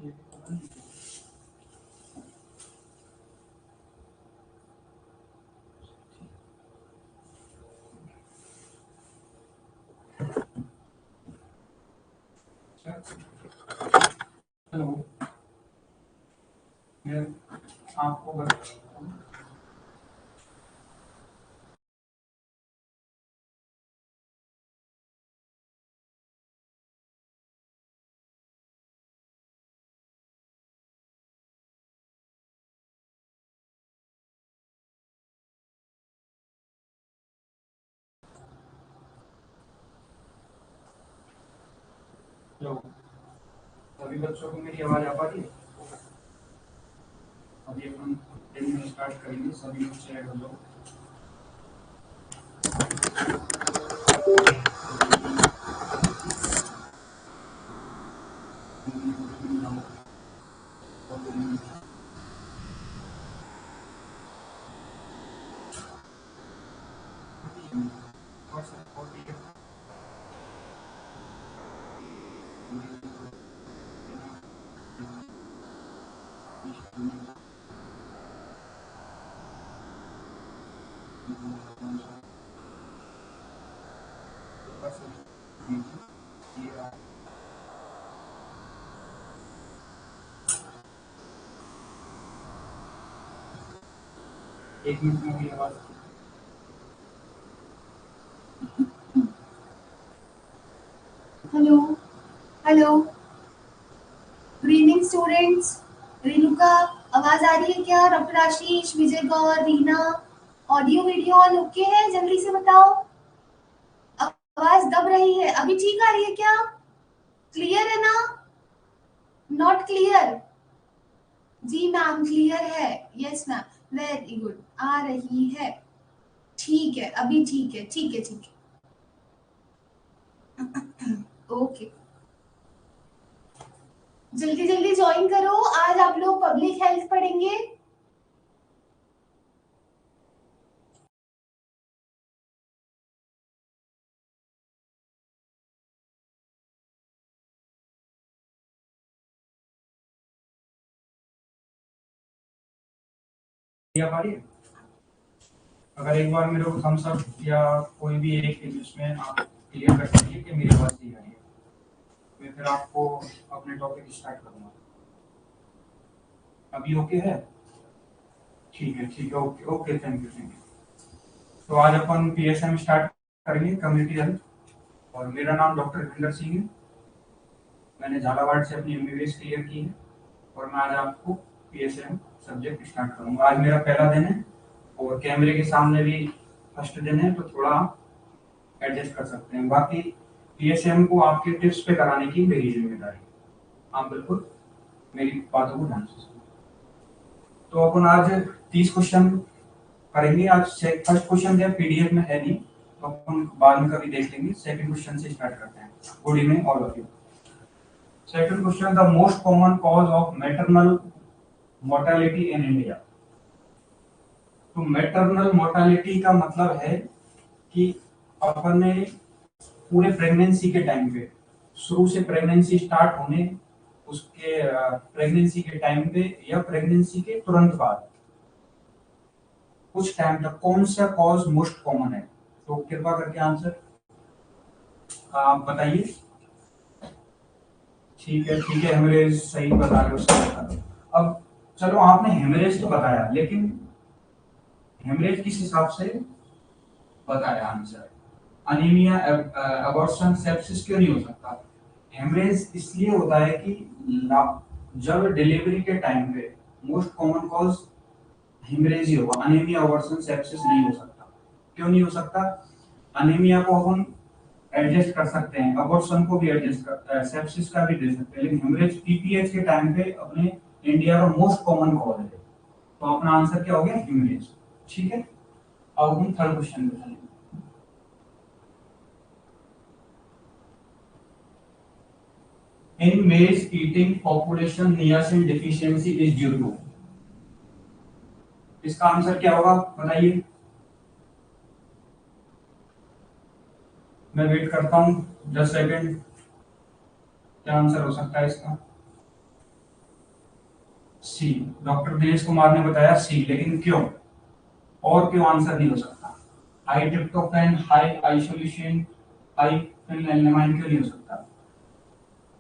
Hello, मैं आपको hello, सभी बच्चों को मेरी आवाज़ आ पा रही है? अभी अपन दिन में स्टार्ट करेंगे, सभी लोग शेयर हो जाओ। एक मिनट में मेरी आवाज़ hello hello, good evening students. Renuka, आवाज आ रही है क्या? Doctor Ashish, Vijay Gaur, Reena, audio video on okay है? जल्दी से बताओ। आवाज दब रही है, अभी ठीक आ रही है क्या? क्लियर है ना? Not clear? जी मैम, क्लियर है। यस मैम, वेरी गुड, आ रही है। ठीक है, अभी ठीक है, ठीक है, ठीक है। ओके, जल्दी जल्दी ज्वाइन करो। आज आप लोग पब्लिक हेल्थ पढ़ेंगे। आ पा रही है? अगर एक बार मेरे को थम्स अप या कोई भी एक इसमें आप क्लियर कर सकिए कि मेरी आवाज़ नहीं आ रही है, मैं फिर आपको अपने टॉपिक स्टार्ट करूँगा। अभी ओके है? ठीक है, ठीक है, okay okay, thank you, thank you. तो आज अपन पीएसएम स्टार्ट करेंगे, कम्युनिटी हेल्थ। और मेरा नाम डॉक्टर हरविंदर सिंह है। मैंने झालावाड़ से अपनी एमबीबीएस क्लियर की है और मैं आज आपको पीएसएम सब्जेक्ट स्टार्ट करूंगा। आज मेरा पहला दिन है और कैमरे के सामने भी फर्स्ट दिन है, तो थोड़ा एडजस्ट कर सकते हैं। बाकी पीएसएम को आपके टिप्स पे कराने की मेरी जिम्मेदारी है, आप बिल्कुल मेरी बातों को ध्यान से सुनो। तो अपन आज 30 क्वेश्चन करेंगे। आज फर्स्ट क्वेश्चन जो पीडीएफ में है नहीं, तो अपन बाद में कभी देख लेंगे। सेकंड क्वेश्चन से स्टार्ट करते हैं। Good evening all of you. Second question, the most common cause of maternal mortality in India. तो मैटरनल मोर्टेलिटी का मतलब है कि अपन ने पूरे प्रेगनेंसी के टाइम पे, शुरू से प्रेगनेंसी स्टार्ट होने, उसके प्रेगनेंसी के टाइम पे या प्रेगनेंसी के तुरंत बाद कुछ टाइम तक कौन सा कॉज मोस्ट कॉमन है। तो कृपा करके आंसर आप बताइए। ठीक है, ठीक है, हेमरेज सही बता रहे हो, सही बता रहे हो। अब चलो, आपने हेमरेज तो बताया, लेकिन हेमरेज किस हिसाब से बताया आंसर? अनीमिया, अबॉर्शन, सेप्सिस क्यों नहीं हो सकता? हेमरेज इसलिए होता है कि जब डिलीवरी के टाइम पे मोस्ट कॉमन कॉज हेमरेज ही होगा, अनीमिया, अबॉर्शन, सेप्सिस नहीं हो सकता। क्यों नहीं हो सकता? अनीमिया को अपन एडजस्ट कर सकते हैं, अबॉर्शन को भी एडजस्ट कर, सेप्सिस का भी दे सकते हैं, लेकिन हेमरेज पीपीएच के टाइम पे अपने इंडिया का मोस्ट कॉमन कॉज है। तो अपना आंसर क्या हो गया? हेमरेज। ठीक है, अब हम थर्ड क्वेश्चन पे चलेंगे। In maize eating population, niacin deficiency is due to। इसका आंसर क्या होगा बताइए? मैं वेट करता हूँ 10 सेकंड। क्या आंसर हो सकता है इसका? सी। डॉक्टर दिनेश कुमार ने बताया सी, लेकिन क्यों? और क्यों आंसर नहीं हो सकता? High tryptophan, high isoleucine, high phenylalanine क्यों नहीं हो सकता?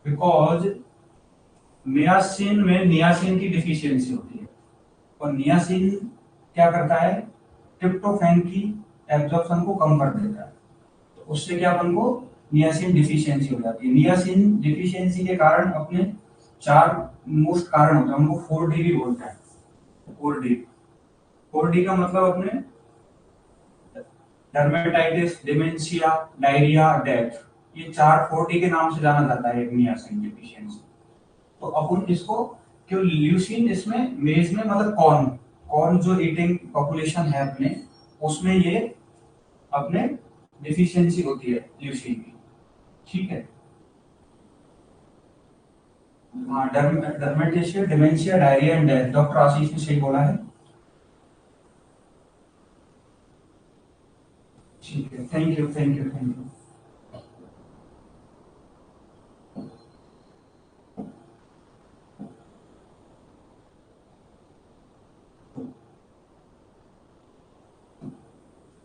बिकॉज नियासिन में नियासिन की डिफिशियंसी होती है, और नियासिन क्या करता है? ट्रिप्टोफैन की एब्जॉर्प्शन को कम कर देता है, तो उससे क्या अपन को नियासिन डिफिशियंसी हो जाती है। नियासिन डिफिशियंसी के कारण अपने 4 मोस्ट कारण होते हैं, उनको 4D भी बोलते हैं। 4D, 4D का मतलब अपने डर्मेटाइटिस, डिमेंशिया, डायरिया, डेथ, ये 4 4D के नाम से जाना जाता है एक नियासिन डिफिशियंसी। तो अपन इसको क्यों ल्यूसीन इसमें मेज में मतलब कॉर्न, कॉर्न जो ईटिंग पॉपुलेशन है अपने, उसमें ये अपने डिफिशियंसी होती है ल्यूसीन की। ठीक है, हाँ, dermatitis, dementia, diarrhoea and death, doctor Ashish ने सही बोला है। ठीक है, thank you thank you thank you.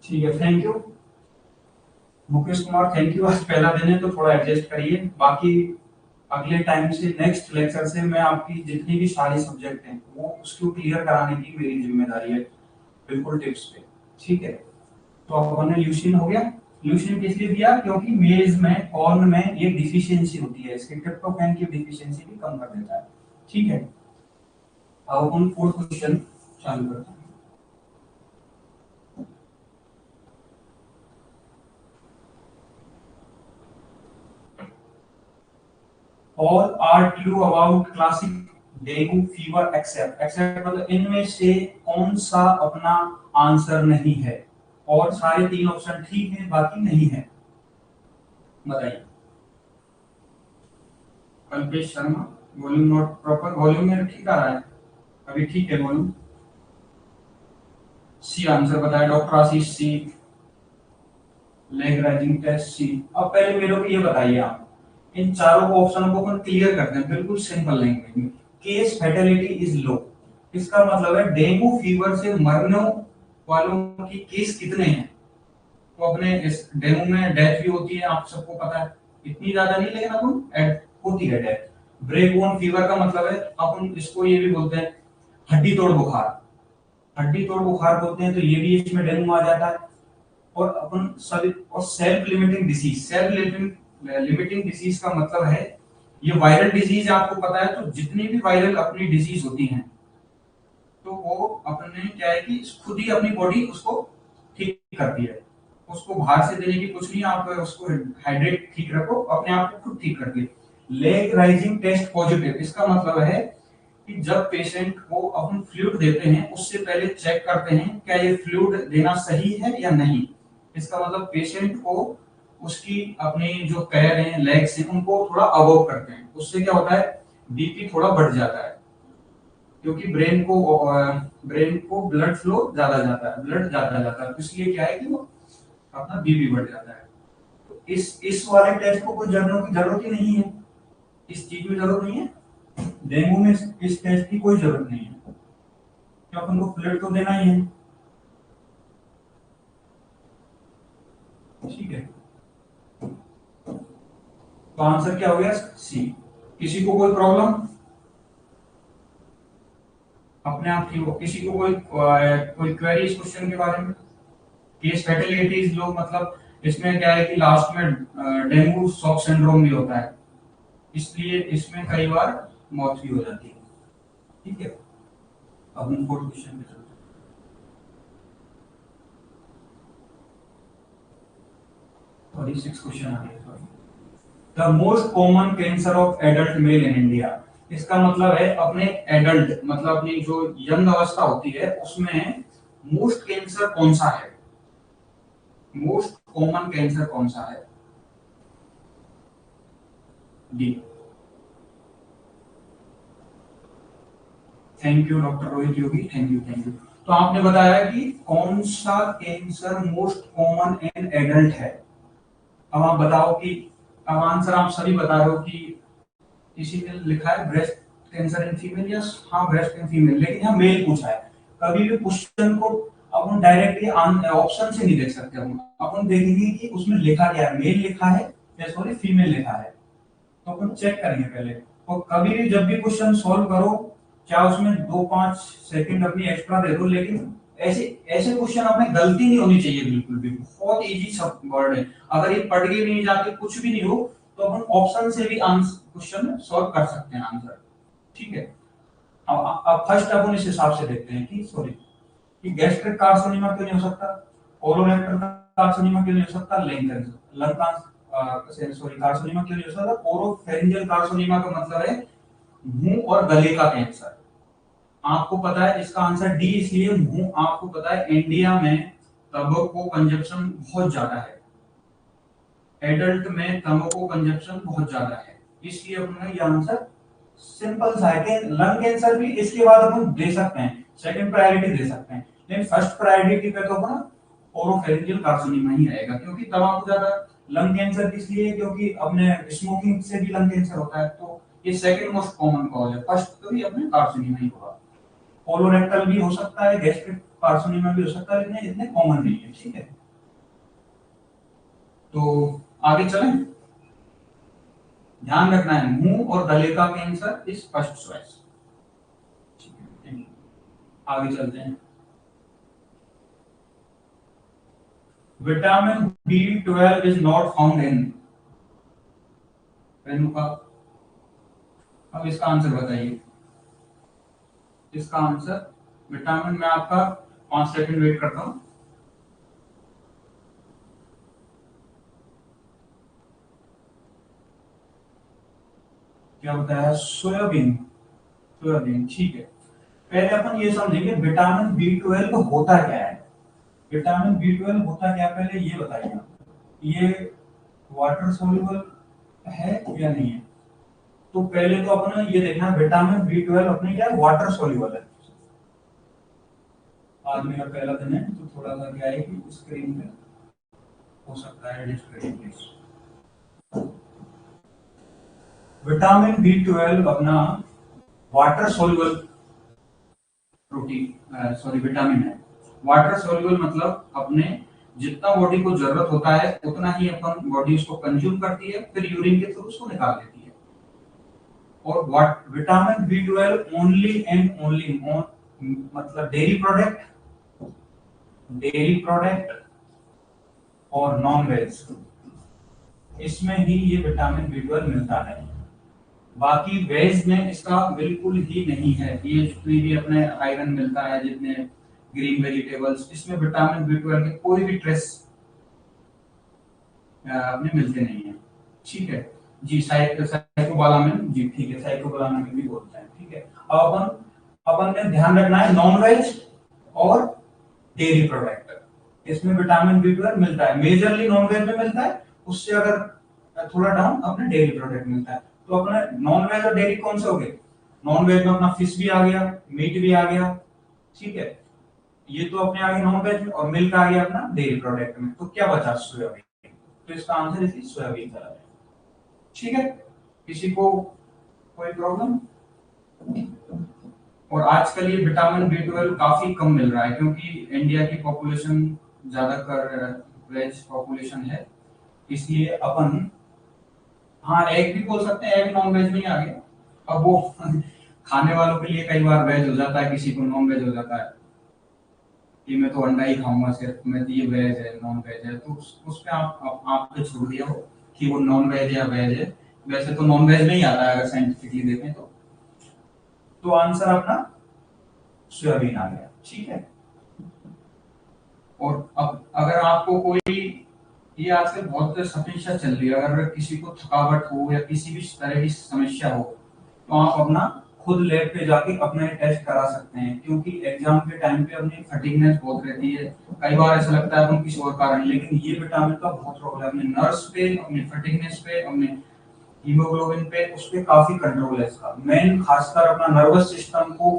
ठीक है, thank you Mukesh Kumar, thank you. आज पहला दिन है तो थोड़ा एडजस्ट करिए, बाकी अगले टाइम से नेक्स्ट लेक्चर से मैं आपकी जितनी भी सारी सब्जेक्ट हैं वो उसको क्लियर कराने की मेरी जिम्मेदारी है, बिल्कुल टिप्स पे। ठीक है, तो अब हमने ल्यूसीन हो गया। ल्यूसीन किस लिए दिया? क्योंकि मेज में, कॉर्न में ये डिफिशियंसी होती है, इसके ट्रिप्टोफैन की डिफिशियंसी भी कम कर देता है। ठीक है, अब अपन फोर्थ क्वेश्चन चालू करते हैं। All are true about classic dengue fever except, except मतलब इनमें से कौन सा अपना आंसर नहीं है? और सारे 3 ऑप्शन ठीक है, बाकी नहीं है। बताइए। Kalpesh Sharma, volume not proper, volume में ठीक आ रहा है अभी? ठीक है वॉल्यूम। सी आंसर बताया डॉक्टर आशीष, सी। लेग राइजिंग टेस्ट, सी। अब पहले मेरे को ये बताइए, आप इन चारों को ऑप्शनों को अपन क्लियर करते हैं बिल्कुल सिंपल लैंग्वेज में। केस फैटेलिटी इज लो, इसका मतलब है डेंगू फीवर से मरने वालों की केस कितने हैं? तो अपने इस डेंगू में डेथ भी होती है, आप सबको पता है, इतनी ज्यादा नहीं, लेकिन अपन होती है डेथ। ब्रेक बोन फीवर का मतलब है, अपन इसको ये भी बोलते हैं हड्डी तोड़ बुखार, हड्डी तोड़ बुखार बोलते हैं, तो ये भी इसमें डेंगू आ जाता है। और अपन सभी, और self limiting disease, self limiting disease का मतलब है ये वायरल डिजीज आपको पता है, तो जितनी भी वायरल अपनी डिजीज होती हैं तो वो अपने क्या है कि खुद ही अपनी बॉडी उसको ठीक करती है, उसको बाहर से देने की कुछ नहीं, आप उसको हाइड्रेट ठीक रखो, अपने आप को खुद ठीक करती है। लेग राइजिंग टेस्ट पॉजिटिव, इसका मतलब है कि जब पेशेंट को अपन फ्लूइड देते हैं उससे पहले चेक करते हैं क्या ये फ्लूइड देना सही है या नहीं। इसका मतलब पेशेंट को उसकी अपने जो पैर हैं, लेग्स हैं, उनको थोड़ा अवॉक करते हैं, उससे क्या होता है बीपी थोड़ा बढ़ जाता है, क्योंकि ब्रेन को ब्लड फ्लो ज्यादा जाता है, ब्लड ज्यादा जाता है, तो इसलिए क्या है कि वो अपना बीपी बढ़ जाता है। तो इस वाले टेस्ट को कोई जानने की जरूरत ही नहीं है, इस चीज में जरूरत नहीं है, डेंगू में इस टेस्ट की कोई जरूरत नहीं है, तो अपन को ब्लड तो देना ही है। ठीक है, तो आंसर क्या हो गया? सी। किसी को कोई प्रॉब्लम? अपने आप ठीक हो? किसी को कोई क्वेरी इस क्वेश्चन के बारे में? केस फैटिलिटीज लो, मतलब इसमें क्या है कि लास्ट में डेंगू शॉक सिंड्रोम भी होता है, इसलिए इसमें कई बार मौत भी हो जाती है। ठीक है, अब हम फोर्थ क्वेश्चन पे चलते हैं। सॉरी, 6 क्वेश्चन आ गए, sorry. The most common cancer of adult mail in India, इसका मतलब है अपने एडल्ट मतलब अपनी जो यंग अवस्था होती है उसमें मोस्ट कैंसर कौन सा है, मोस्ट कॉमन कैंसर कौन सा है? D. Thank you doctor Rohit Yogi, thank you thank you. तो आपने बताया कि कौन सा cancer most common in adult है। अब आप बताओ कि, अब आंसर आप सभी बता रहे हो कि किसी ने लिखा है breast cancer in female, yes, हाँ ब्रेस्ट इन फीमेल, लेकिन यहाँ मेल पूछा है। कभी भी क्वेश्चन को अपन डायरेक्टली ऑप्शन से नहीं देख सकते, अपन देखेंगे कि उसमें लिखा क्या है, मेल लिखा है या सॉरी फीमेल लिखा है, तो अपन चेक करेंगे पहले। और कभी भी जब भी क्वेश्चन सॉल्व करो, चाहे उसमें 2-5 सेकंड अपनी एक्स्ट्रा दे दो, लेकिन ऐसे ऐसे क्वेश्चन में गलती नहीं होनी चाहिए बिल्कुल भी। बहुत इजी सब वर्ड है, अगर ये पढ़ के भी नहीं जाते, कुछ भी नहीं हो, तो अपन ऑप्शन से भी आंसर क्वेश्चन सॉल्व कर सकते हैं आंसर, ठीक है। अब फर्स्ट अपन इस हिसाब से देखते हैं कि सॉरी कि गैस्ट्रिक कार्सिनोमा क्यों नहीं हो सकता, कोलोरेक्टल कार्सिनोमा क्यों नहीं हो सकता, लंग कैंसर सॉरी कार्सिनोमा क्यों नहीं हो सकता, ओरोफेरिंजियल कार्सिनोमा का मतलब है मुंह और गले का कैंसर। आपको पता है इसका आंसर डी, इसलिए मुंह, आपको पता है इंडिया में तंबाकू कंजप्शन बहुत ज्यादा है, एडल्ट में तंबाकू कंजप्शन बहुत ज्यादा है, इसलिए अपना ये आंसर सिंपल सा है कि लंग कैंसर भी इसके बाद अपन दे सकते हैं, सेकंड प्रायोरिटी दे सकते हैं, लेकिन फर्स्ट प्रायोरिटी पे तो अपना ओरोफेरिंजियल कार्सिनोमा ही रहेगा, क्योंकि तंबाकू ज्यादा। लंग कैंसर इसलिए क्योंकि अपने स्मोकिंग से भी लंग कैंसर होता है, तो ये सेकंड मोस्ट कॉमन कॉज है, फर्स्ट तो भी अपने कार्सिनोमा ही होगा। कोलोरेक्टल भी हो सकता है, गैस्ट्रिक कार्सिनोमा भी हो सकता है, लेकिन इतने कॉमन नहीं है, ठीक है। तो आगे चलें, ध्यान रखना है मुंह और गले का कैंसर इज फर्स्ट चॉइस, ठीक है। आगे चलते हैं, vitamin B12 is not found इन रेणुका। अब इसका आंसर बताइए, इसका आंसर विटामिन में आपका 5 सेकंड वेट करता हूं। क्या बताया, सोयाबीन, सोयाबीन, ठीक है। पहले अपन ये समझेंगे विटामिन B12 होता क्या है, विटामिन B12 होता क्या, पहले ये बताइए आप। ये वाटर सोल्यूबल है या नहीं है, तो पहले तो अपने ये देखना विटामिन B12 अपने क्या वाटर सोल्यूबल है। आज मेरा पहला दिन है, तो थोड़ा सा क्या है कि स्क्रीन पे हो सकता है डिस्प्ले प्लीज। विटामिन B12 अपना water soluble protein sorry vitamin है। वाटर सोल्यूबल मतलब अपने जितना बॉडी को जरूरत होता है उतना ही अपन बॉडी उसको कंज्यूम करती है, फिर यूरिन के थ्रू उसको निकाल देती है। और what vitamin B12 only and only मतलब डेयरी प्रोडक्ट और नॉन वेज, इसमें ही ये विटामिन B12 मिलता है। बाकी वेज में इसका बिल्कुल ही नहीं है। ये जितनी भी अपने आयरन मिलता है, जितने ग्रीन वेजिटेबल्स, इसमें विटामिन B12 के कोई भी ट्रेस अपने मिलते नहीं है, ठीक है जी। साइकोबालामिन जी, ठीक है, साइकोबालामिन भी बोलते हैं, ठीक है। अब अपन ने ध्यान रखना है नॉन वेज और डेयरी प्रोडक्ट, इसमें विटामिन B12 मिलता है, मेजरली नॉन वेज में मिलता है, उससे अगर थोड़ा डाउन अपने डेयरी प्रोडक्ट मिलता है। तो अपने नॉन वेज और डेयरी कौन से हो गए, नॉन वेज में अपना फिश भी आ गया, मीट भी आ गया, ठीक है, ये तो अपने आ गए नॉन वेज में, और मिल्क आ गया अपना डेयरी प्रोडक्ट में, तो क्या बचा, सोयाबीन। तो इसका आंसर इसकी सोयाबीन का है, ठीक है। किसी को कोई प्रॉब्लम। और आजकल ये विटामिन B12 काफी कम मिल रहा है, क्योंकि इंडिया की पॉपुलेशन ज्यादातर वेज पॉपुलेशन है, इसलिए अपन, हाँ एग भी बोल सकते हैं, एग नॉन वेज में ही आ गया। अब वो खाने वालों के लिए कई बार वेज हो जाता है, किसी को नॉन वेज हो जाता है कि मैं तो अंडा ही खाऊंगा सिर्फ, मैं तो ये वेज है नॉन वेज है, तो उस पे आप पे छोड़ दिया हो कि वो नॉन वेज या वेज है। वैसे तो नॉन वेज में ही आता है अगर साइंटिफिकली देखें तो आंसर अपना सोयाबीन आ गया, ठीक है। और अब अगर आपको कोई, ये आजकल बहुत समस्या चल रही है, अगर किसी को थकावट हो या किसी भी तरह की समस्या हो, तो आप अपना खुद लैब पे जाके अपना टेस्ट करा सकते हैं, क्योंकि एग्जाम के टाइम पे अपनी फटीगनेस बहुत रहती है, कई बार ऐसा लगता है अपन किसी और कारण, लेकिन ये विटामिन का बहुत रोल है अपने नर्व्स पे, अपने फटीगनेस पे, अपने हीमोग्लोबिन पे, उस पे काफी कंट्रोल है इसका। मेन खासकर अपना नर्वस सिस्टम को,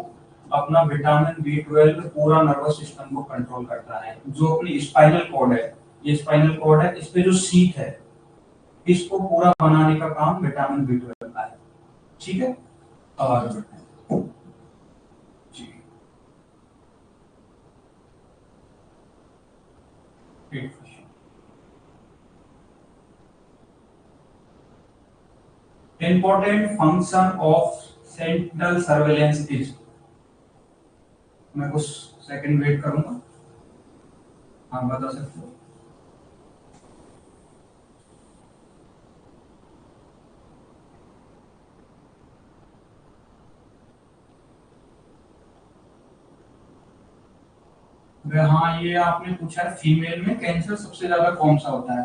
अपना विटामिन B12 पूरा नर्वस सिस्टम को कंट्रोल करता है। जो अपनी स्पाइनल कॉर्ड है, ये स्पाइनल कॉर्ड है, इस पे जो सीट है, इसको पूरा बनाने का काम विटामिन B12 का है, ठीक है। आवाज बढ़ते हैं जी। Important function of central surveillance is, मैं कुछ सेकंड वेट करूंगा, आप बता सकते हो। हाँ, ये आपने पूछा है फीमेल में कैंसर सबसे ज्यादा कौन सा होता है।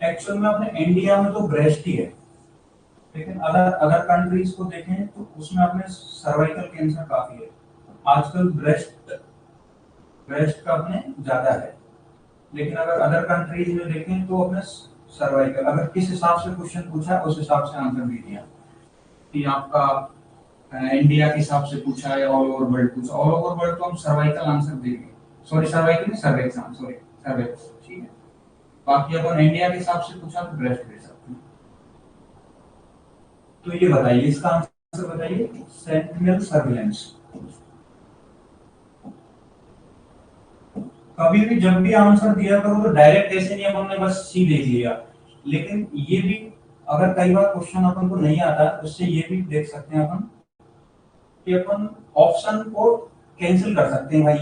एक्चुअल में अपने इंडिया में तो ब्रेस्ट ही है, लेकिन अगर अदर कंट्रीज को देखें तो उसमें अपने सर्वाइकल कैंसर काफी है। आजकल ब्रेस्ट ब्रेस्ट का अपने ज्यादा है, लेकिन अगर अदर कंट्रीज में देखें तो अपने सर्वाइकल, अगर किस हिसाब से क्वेश्चन पूछा उस हिसाब से आंसर दे दिया कि आपका इंडिया के हिसाब से पूछा है, ऑल ओवर वर्ल्ड पूछा, ऑल ओवर वर्ल्ड तो हम सर्वाइकल आंसर देंगे, सॉरी सर्वाइकल नहीं सर्वेक्स, सॉरी सर्वेक्स, ठीक है। बाकी अपन इंडिया के हिसाब से पूछा तो ब्रेस्ट दे सकते हैं। तो ये बताइए, इसका आंसर बताइए, सेंटिनल सर्विलेंस। कभी भी जब भी आंसर दिया करो तो डायरेक्ट ऐसे नहीं अपन ने बस सी दे दिया, लेकिन ये भी अगर कई बार क्वेश्चन अपन को नहीं आता उससे ये भी देख सकते हैं अपन कि अपन ऑप्शन को कैंसिल कर सकते हैं, भाई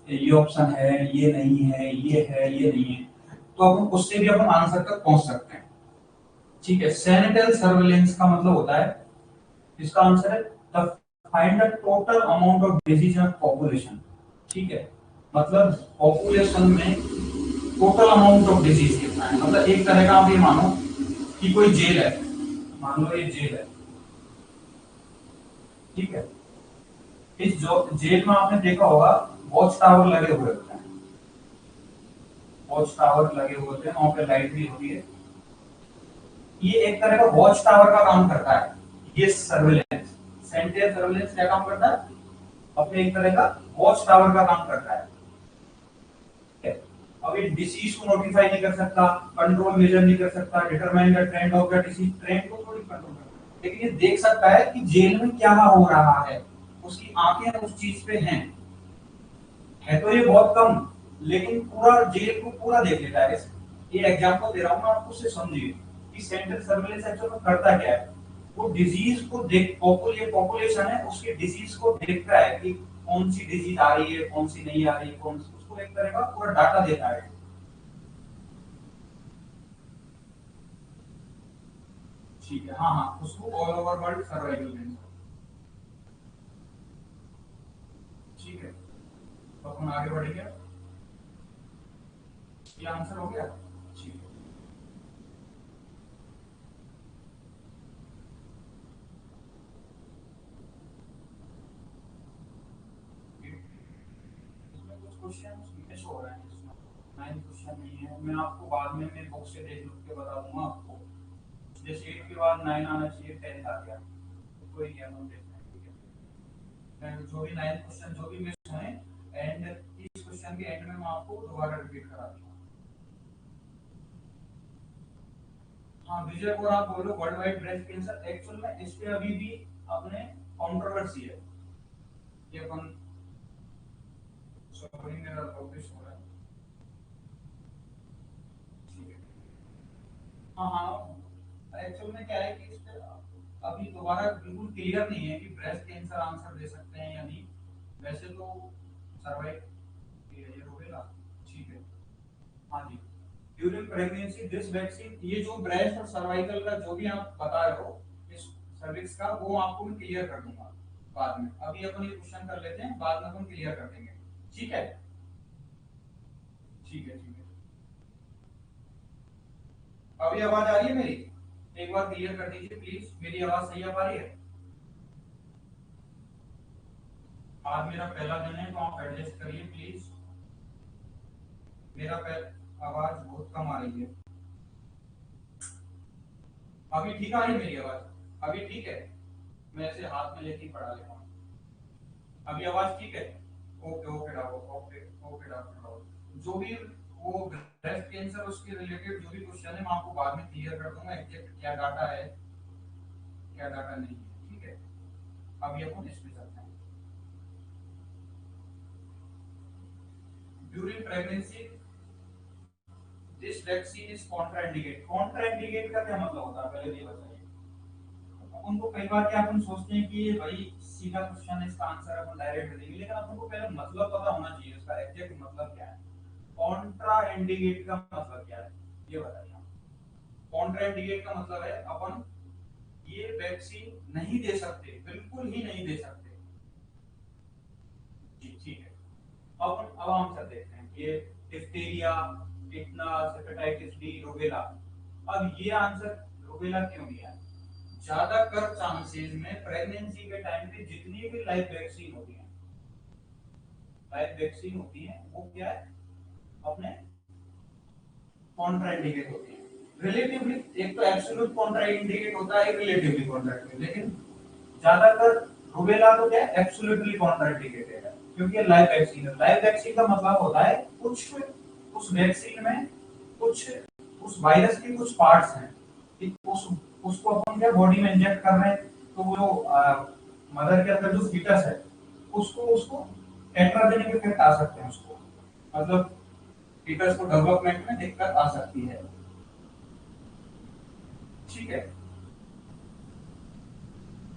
ये ऑप्शन है, ये नहीं है, ये है, ये नहीं है, तो अपन उससे भी अपन आंसर तक पहुंच सकते हैं। ठीक है, सैनिटल सर्वेलेंस का मतलब होता है, इसका आंसर है the find the total amount of disease in population. ठीक है, मतलब पॉपुलेशन में टोटल अमाउंट ऑफ डिजीज कितना है, मतलब एक तरह का आप ये मानो कि कोई जेल है, मान लो ये जेल है, ठीक है। इस जो जेल में आपने देखा होगा वॉच टावर लगे हुए होते हैं, वॉच टावर लगे हुए होते हैं, वहां पे लाइट भी होती है, ये एक तरह का वॉच टावर का काम करता है। ये सर्विलेंस, सेंट्रल सर्विलेंस क्या काम करता है, अपने एक तरह का वॉच टावर का काम करता है। अब ये डिसीज को नोटिफाई नहीं कर सकता, कंट्रोल मेजर नहीं कर सकता, determine the trend of the disease, trend को थोड़ी कंट्रोल कर सकता, लेकिन ये देख सकता है कि जेल में क्या हो रहा है, उसकी आंखें उस चीज पे हैं, है तो ये बहुत कम, लेकिन पूरा जेल को पूरा देख लेता है। ये एग्जांपल दे रहा हूं मैं आपको, उससे समझिए कि सेंट्रल सर्विलेंस एक्चुअली में करता क्या है। वो डिजीज को देख, पॉपुलेशन है उसकी डिजीज को देखता है कि कौन सी डिजीज आ रही है, कौन सी नहीं आ रही है, कौन सी, उसको एक तरह का पूरा डाटा देता है। ठीक है, हाँ हाँ, उसको ऑल ओवर वर्ल्ड सर्वाइवल देंगे। ठीक है, तो अपन आगे बढ़ेंगे, ये आंसर हो गया। ठीक है, इसमें कुछ क्वेश्चन मिस हो रहे हैं, इसमें 9 क्वेश्चन नहीं है, मैं आपको बाद में मेरे बुक से देख लूँ के बता दूंगा आपको, जैसे 8 के बाद 9 आना चाहिए, 10 आ गया, तो कोई नहीं, हम देखते हैं, ठीक है। And जो भी 9 क्वेश्चन जो भी मिस हुए, एंड इस क्वेश्चन के एंड में मैं आपको दोबारा रिपीट करा दूंगा। हाँ विजय, और आप बोलो world wide breast cancer, actual में इस पे अभी भी अपने कंट्रोवर्सी है कि अपन, सॉरी मेरा ऑफिस हो रहा है, ठीक है। हाँ हाँ, एक्चुअल में क्या है कि इस पे अभी दोबारा बिल्कुल क्लियर नहीं है कि ब्रेस्ट कैंसर आंसर दे सकते हैं या नहीं, वैसे तो सर्वाइव ये होगा, ठीक है। हाँ जी, ड्यूरिंग प्रेगनेंसी दिस वैक्सीन, ये जो ब्रेस्ट और सर्वाइकल का जो भी आप बता रहे हो इस सर्विक्स का, वो आपको मैं क्लियर कर दूंगा बाद में, अभी अपन ये क्वेश्चन कर लेते हैं, बाद में अपन क्लियर कर देंगे, ठीक है। ठीक है, ठीक है, अभी आवाज आ रही है मेरी, एक बार क्लियर कर दीजिए प्लीज, मेरी आवाज सही आ पा रही है। आज मेरा पहला दिन है तो आप एडजस्ट करिए प्लीज, मेरा आवाज बहुत कम आ रही है। अभी ठीक आ रही है मेरी आवाज, अभी ठीक है, मैं ऐसे हाथ में लेके पढ़ा लेता हूँ, अभी आवाज ठीक है। Okay okay doctor, okay okay doctor, जो भी वो ब्रेस्ट कैंसर उसके रिलेटेड जो भी क्वेश्चन है मैं आपको बाद में क्लियर कर दूंगा, एग्जैक्ट क्या डाटा है क्या डाटा नहीं है, ठीक है। अभी अपन इसमें चलते हैं। During pregnancy this vaccine is contraindicate. Contraindicate का क्या मतलब होता है, पहले ये बताइए। अपन को कई बार क्या अपन सोचते हैं कि भाई सीधा क्वेश्चन है, इसका आंसर अपन डायरेक्ट देंगे, लेकिन अपन को पहले मतलब पता होना चाहिए उसका एग्जैक्ट मतलब क्या है। कॉन्ट्रा इंडिकेट का मतलब क्या है ये बताइए। कॉन्ट्रा इंडिकेट का मतलब है अपन ये वैक्सीन नहीं दे सकते, बिल्कुल ही नहीं दे सकते। जी ठीक है। अब हम सब देखते हैं ये diphtheria, tetanus, hepatitis B, rubella. अब ये आंसर रूबेला क्यों दिया है? ज्यादातर चांसेस में प्रेगनेंसी के टाइम पे जितनी भी लाइव वैक्सीन होती है, लाइव वैक्सीन होती है वो क्या है, अपने कॉन्ट्राइंडिकेट होती है। रिलेटिवली एक तो एब्सोल्यूट कॉन्ट्राइंडिकेट होता है, रिलेटिवली कॉन्ट्राइंडिकेट, लेकिन ज्यादातर रूबेला तो क्या है, एब्सोल्युटली कॉन्ट्राइंडिकेटेड है, क्योंकि लाइव वैक्सीन है। लाइव वैक्सीन का मतलब होता है कुछ उस वैक्सीन में कुछ उस वायरस के कुछ पार्ट्स हैं कि उसको अपन क्या बॉडी में इंजेक्ट कर रहे हैं, तो वो मदर के अंदर जो फीटस है उसको उसको टेट्राजेनिक इफेक्ट आ सकते हैं, उसको मतलब फीटस को डेवलपमेंट में दिक्कत आ सकती है। ठीक है।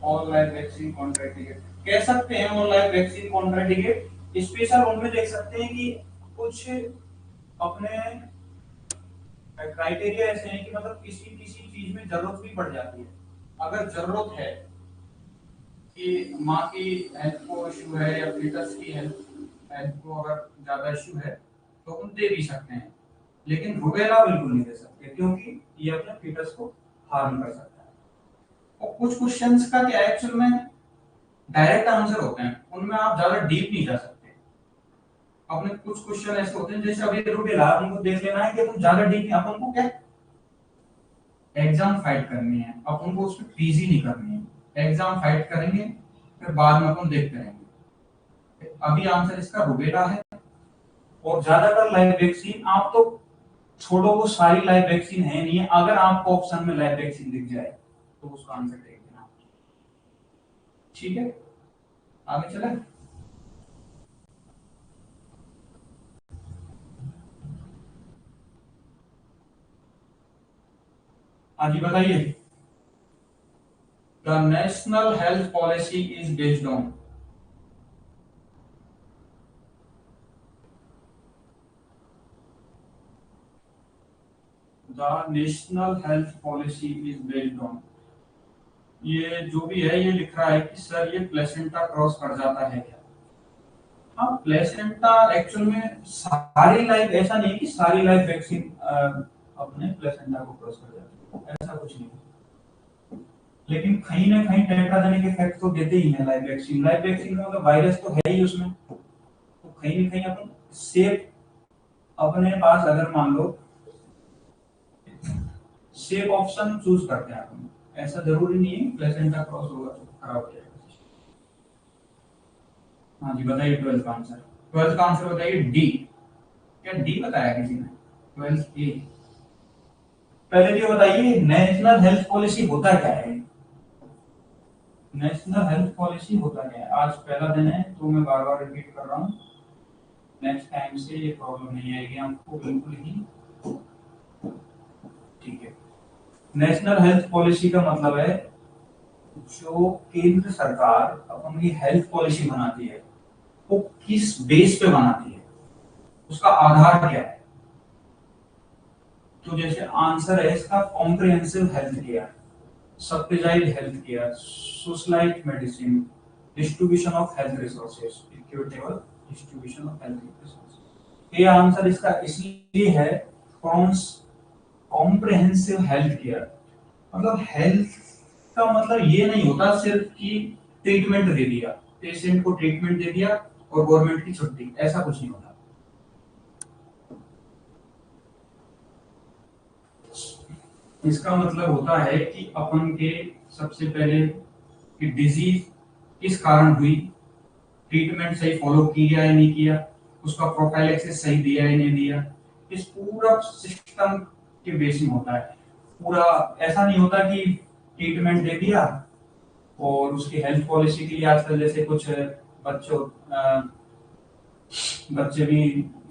ऑल लाइव वैक्सीन कॉन्ट्राइंडिकेट कह सकते हैं, all live vaccine contraindicate special उनमें देख सकते हैं कि कुछ अपने क्राइटेरिया ऐसे हैं कि मतलब किसी किसी चीज में जरूरत भी पड़ जाती है। अगर जरूरत है कि माँ की हेल्थ को इश्यू है या फीटस की हेल्थ हेल्थ को अगर ज्यादा इश्यू है तो हम दे भी सकते हैं, लेकिन रुबेला बिल्कुल नहीं दे सकते क्योंकि ये अपने फीटस को हार्म कर सकता है। और कुछ क्वेश्चंस का क्या एक्चुअल में डायरेक्ट आंसर होते हैं, उनमें आप ज्यादा डीप नहीं जा सकते। अपने कुछ क्वेश्चन ऐसे होते हैं जैसे अभी रुबेला, हमको देख लेना है कि अपन ज्यादा डीप, अपन को क्या एग्जाम फाइट करनी है, अपन को उसमें पीजी नहीं करनी है। एग्जाम फाइट करेंगे फिर बाद में अपन देखते रहेंगे। अभी आंसर इसका रुबेला है। और ज्यादातर लाइव वैक्सीन आप तो छोड़ो, वो सारी लाइव वैक्सीन है नहीं है, अगर आपको ऑप्शन में लाइव वैक्सीन दिख जाए तो उसका आंसर देख देना। ठीक है, आगे चले। हाँ जी बताइए। The national health policy is based on. The national health policy is based on, ये जो भी है ये लिख रहा है कि सर ये प्लेसेंटा क्रॉस कर जाता है क्या? हाँ, प्लेसेंटा एक्चुअल में सारी लाइव, ऐसा नहीं कि सारी लाइव वैक्सीन अपने प्लेसेंटा को क्रॉस कर जाती है, ऐसा कुछ नहीं। लेकिन कहीं ना कहीं टेट्राजेनिक इफेक्ट तो देते ही हैं लाइव वैक्सीन। लाइव वैक्सीन का मतलब वायरस तो है ही उसमें, तो कहीं ना कहीं अपन सेफ, अपने पास अगर मान लो सेफ ऑप्शन चूज करते हैं अपन, ऐसा जरूरी नहीं है प्लेसेंटा क्रॉस होगा तो खराब हो जाएगा। हाँ जी बताइए, 12th का आंसर। 12th का आंसर बताइए डी। क्या डी बताया किसी ने? 12th ए। पहले ये बताइए नेशनल हेल्थ पॉलिसी होता क्या है? नेशनल हेल्थ पॉलिसी होता क्या है? आज पहला दिन है तो मैं बार बार रिपीट कर रहा हूँ, नेक्स्ट टाइम से ये प्रॉब्लम नहीं आएगी आपको बिल्कुल ही। ठीक है। नेशनल हेल्थ पॉलिसी का मतलब है जो केंद्र सरकार अपनी हेल्थ पॉलिसी बनाती है वो किस बेस पे बनाती है, उसका आधार क्या है। तो जैसे आंसर है इसका comprehensive health care, subsidized healthcare, socialized medicine, distribution of health resources, equitable distribution of health resources। ये आंसर इसका इसलिए है कॉम्प्रिहेंसिव हेल्थ केयर, मतलब हेल्थ का मतलब ये नहीं होता सिर्फ कि ट्रीटमेंट दे दिया, पेशेंट को ट्रीटमेंट दे दिया और गवर्नमेंट की छुट्टी, ऐसा कुछ नहीं होता। इसका मतलब होता है कि अपन के सबसे पहले कि डिजीज किस कारण हुई, ट्रीटमेंट सही फॉलो किया या नहीं किया, उसका प्रोफाइलैक्सिस सही दिया या नहीं दिया, इस पूरा सिस्टम के बेस में होता है। पूरा ऐसा नहीं होता कि ट्रीटमेंट दे दिया और उसकी हेल्थ पॉलिसी के लिए आजकल जैसे कुछ बच्चों बच्चे भी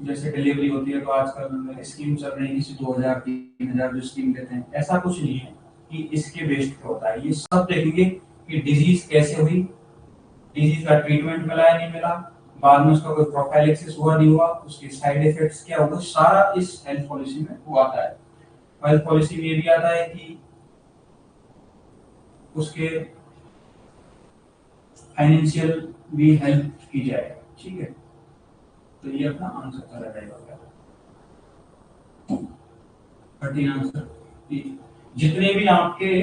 जैसे डिलीवरी होती है तो आजकल स्कीम चल रही है, किसी 2000 3000 जो स्कीम देते हैं, ऐसा कुछ नहीं है कि इसके बेस्ड पे होता है। ये सब देखेंगे कि डिजीज कैसे हुई, डिजीज का ट्रीटमेंट मिला या नहीं मिला, बाद में उसका कोई प्रोफाइलिसिस हुआ नहीं हुआ, उसके साइड इफेक्ट्स क्या हुआ, सारा इस हेल्थ पॉलिसी में वो आता है। हेल्थ पॉलिसी में ये भी आता है कि उसके फाइनेंशियल भी हेल्प की जाए। ठीक है, तो ये अपना आंसर चला जाएगा। 13 आंसर। जितने भी आपके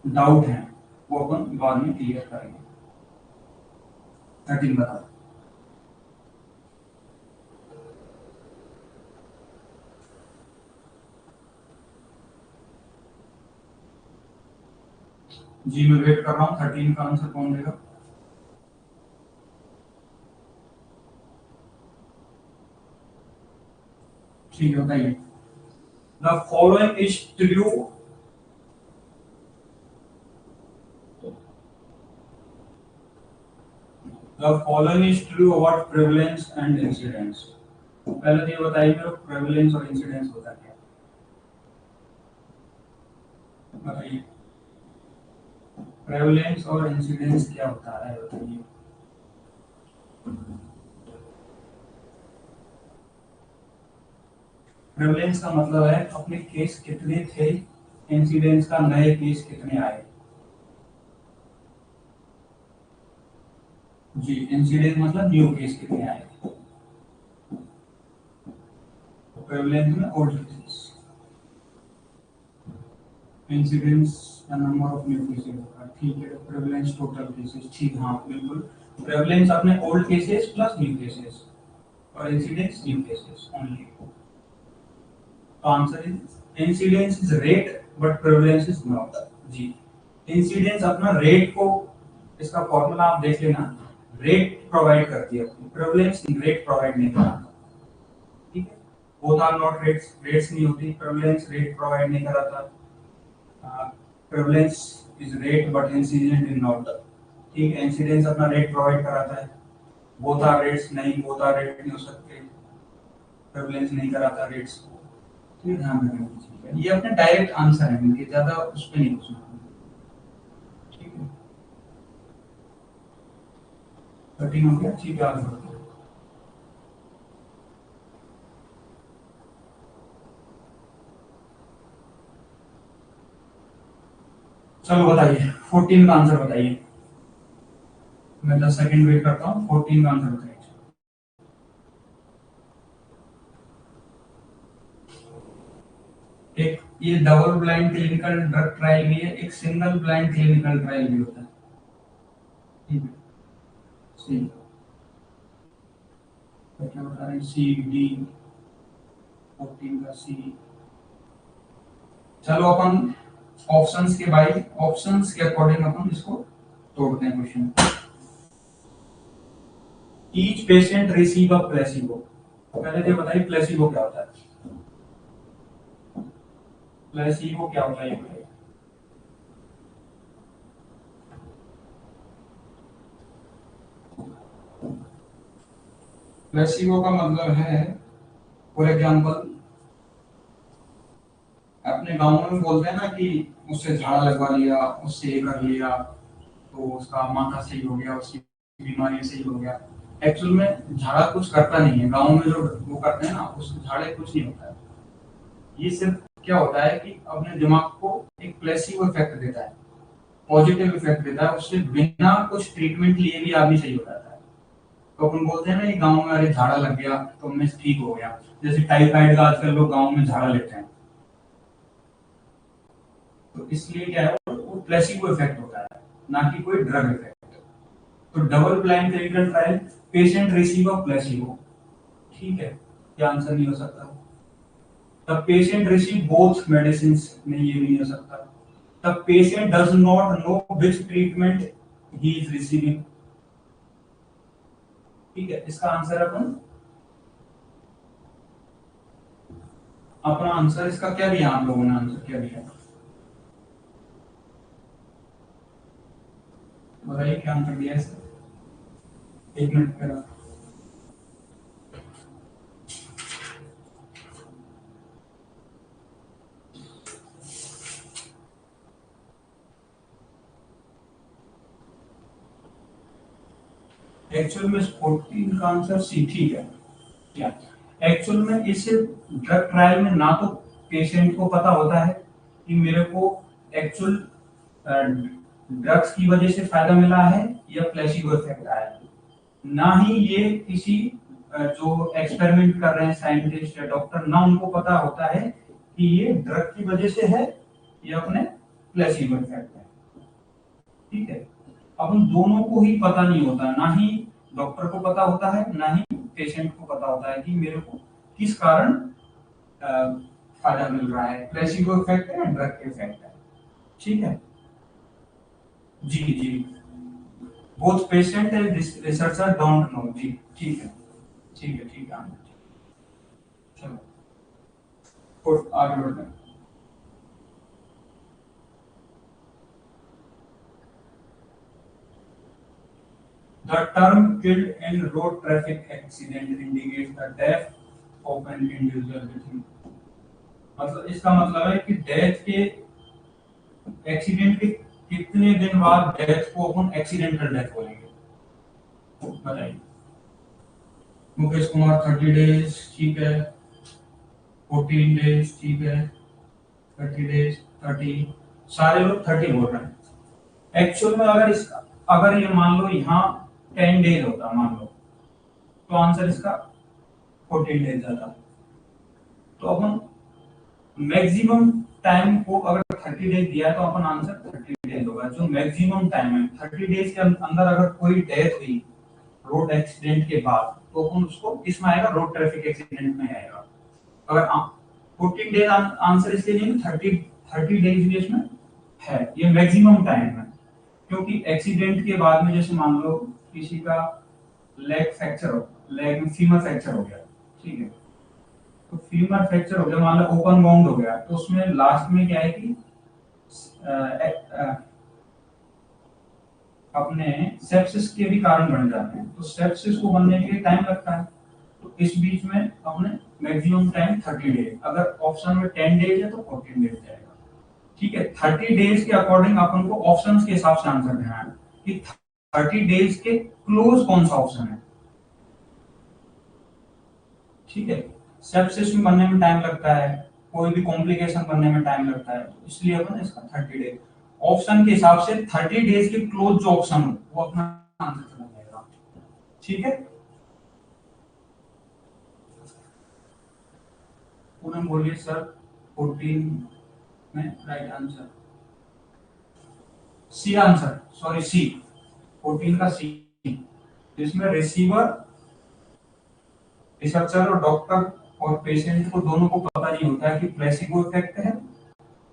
डाउट हैं वो अपन बाद में क्लियर करेंगे। 13 बता। जी मैं वेट कर रहा हूँ, 13 का आंसर कौन देगा? ठीक है, बताइए। The following is true. The following is true about prevalence and incidence. पहले तो ये बताइए मेरे को, प्रेवलेंस और इंसिडेंस होता क्या है? बताइए, प्रेवलेंस और इंसिडेंस क्या होता है, बताइए। प्रेवलेंस का मतलब है अपने केस कितने थे, इंसिडेंस का नए केस कितने आए। जी, इंसिडेंस मतलब न्यू केस कितने आए। प्रेवलेंस में ओल्ड केसेस, इंसिडेंस का नंबर ऑफ न्यू केसेस होगा। ठीक है, प्रेवलेंस टोटल केसेस। ठीक, हाँ बिल्कुल। प्रेवलेंस अपने old cases plus new cases, और इंसिडेंस न्यू केसेस ओनली। तो answer is incidence is rate but prevalence is not. जी, इंसिडेंस अपना रेट को, इसका फॉर्मूला आप देख लेना, रेट प्रोवाइड करती है, प्रेवलेंस रेट प्रोवाइड नहीं कराता। ठीक है, both are not rates, rates नहीं होती, प्रेवलेंस रेट प्रोवाइड नहीं कराता। Prevalence is rate but incident is not. ठीक है, इंसिडेंस अपना रेट प्रोवाइड कराता है, बोथ आर रेट्स नहीं, बोथ आर रेट नहीं हो सकते, प्रेवलेंस नहीं कराता रेट्स को। तो ये ध्यान रखने की चीज है, ये अपने डायरेक्ट आंसर है, इनके ज्यादा उस पर नहीं पूछना। ठीक है, 13 हो गया। ठीक है, आगे बढ़ते हैं। चलो बताइए, 14 का आंसर बताइए। मैं 10 सेकंड वेट करता हूँ, 14 का आंसर बताइए। एक ये double blind clinical drug trial भी है, एक सिंगल ब्लाइंड क्लिनिकल ट्रायल भी होता है। ठीक है, सी, क्या बता रहे हैं, सी डी, 14 का सी। चलो अपन ऑप्शंस के बाई ऑप्शंस के अकॉर्डिंग अपन इसको तोड़ते हैं question. Each patient receive a placebo. पहले तो बताइए प्लेसिबो क्या होता है। प्लेसिबो क्या होता है ये बताइए। प्लेसिबो का मतलब है, फॉर एग्जांपल अपने गांव में बोलते हैं ना कि उससे झाड़ा लगवा लिया, उससे ये कर लिया तो उसका माथा सही हो गया, उसकी बीमारी सही हो गया। एक्चुअल में झाड़ा कुछ करता नहीं है, गांव में जो वो करते हैं ना उससे झाड़े कुछ नहीं होता है। ये सिर्फ क्या होता है कि अपने दिमाग को एक प्लेसिबो इफेक्ट देता है, पॉजिटिव इफेक्ट देता है, उससे बिना कुछ ट्रीटमेंट लिए भी आदमी सही हो जाता है। तो अपन बोलते हैं ना कि गांव में अरे झाड़ा लग गया तो मैं ठीक हो गया, जैसे टाइफाइड का आजकल लोग गांव में झाड़ा लेते हैं, तो इसलिए क्या है वो प्लेसिबो इफेक्ट होता है, ना कि कोई ड्रग इफेक्ट। तो double blind clinical trial, patient receive a placebo. ठीक है, क्या आंसर नहीं हो सकता। The patient receive both medicine, नहीं ये भी नहीं हो सकता। The patient does not know which treatment he is receiving. ठीक है, इसका आंसर अपन अपना आंसर इसका क्या दिया, आप लोगों ने आंसर क्या दिया? बताइए क्या आंसर दिया है इसका? 1 मिनट का। एक्चुअल में 14 का आंसर सी, ठीक है। क्या एक्चुअल में इस ड्रग ट्रायल में ना तो पेशेंट को पता होता है कि मेरे को एक्चुअल ड्रग्स की वजह से फायदा मिला है या प्लेसिबो इफेक्ट आया है, ना ही ये किसी जो एक्सपेरिमेंट कर रहे हैं साइंटिस्ट या डॉक्टर, ना उनको पता होता है कि ये ड्रग की वजह से है या अपने प्लेसिबो इफेक्ट है। ठीक है, अब उन दोनों को ही पता नहीं होता, ना ही डॉक्टर को पता होता है ना ही पेशेंट को पता होता है कि मेरे को किस कारण फायदा मिल रहा है, प्लेसिबो इफेक्ट है या ड्रग के इफेक्ट है। ठीक है जी जी, both patient and researcher don't know जी। ठीक है ठीक है ठीक है, चलो और आगे बढ़ते हैं। The term killed in road traffic accident indicates the death of an individual within, मतलब इसका मतलब है कि डेथ के एक्सीडेंट के कितने दिन बाद डेथ को अपन एक्सीडेंटल डेथ बोलेंगे, बताइए। मुकेश कुमार 30 डेज ठीक है, 14 डेज ठीक है, 30 डेज 30, सारे लोग 30 बोल रहे हैं। एक्चुअल में अगर ये मान लो यहाँ 10 डेज होता मान लो, तो आंसर इसका 14 डेज आता। तो अपन मैक्सिमम टाइम को अगर 30 डेज दिया है तो अपन आंसर 30 डेज होगा, जो मैक्सिमम टाइम है। 30 डेज के अंदर अगर कोई डेथ हुई रोड एक्सीडेंट के बाद, तो अपन उसको किसमें आएगा, रोड ट्रैफिक एक्सीडेंट में आएगा। अगर 14 डेज आंसर इसलिए नहीं, 30 डेज भी इसमें है, ये मैक्सिमम टाइम है। क्योंकि एक्सीडेंट के बाद में जैसे मान लो किसी का लेग फ्रैक्चर हो, लेग में फीमर फ्रैक्चर हो गया, ठीक है, तो फीमर फ्रैक्चर हो गया, मान लो ओपन बाउंड हो गया, तो उसमें लास्ट में क्या है कि अपने सेप्सिस के भी कारण बन जाते हैं, तो सेप्सिस को बनने के लिए टाइम लगता है। तो इस बीच में अपने मैक्सिमम टाइम 30 डेज, अगर ऑप्शन में 10 डेज है तो 14 डेज जाएगा। ठीक है, 30 डेज के अकॉर्डिंग अपन को ऑप्शंस के हिसाब से आंसर देना है कि 30 डेज के क्लोज कौन सा ऑप्शन है। ठीक है, सेप्सिस में बनने में टाइम लगता है, कोई भी कॉम्प्लिकेशन बनने में टाइम लगता है, तो इसलिए अपन इसका 30 डेज ऑप्शन के हिसाब से 30 डेज के क्लोज जो ऑप्शन हो वो अपना आंसर चला जाएगा। ठीक है, पूनम बोलिए सर 14 में right answer C answer, sorry C, 14 का सी, जिसमें रिसीवर, रिसर्चर और डॉक्टर और पेशेंट को दोनों को पता नहीं होता है कि प्लेसिबो इफेक्ट है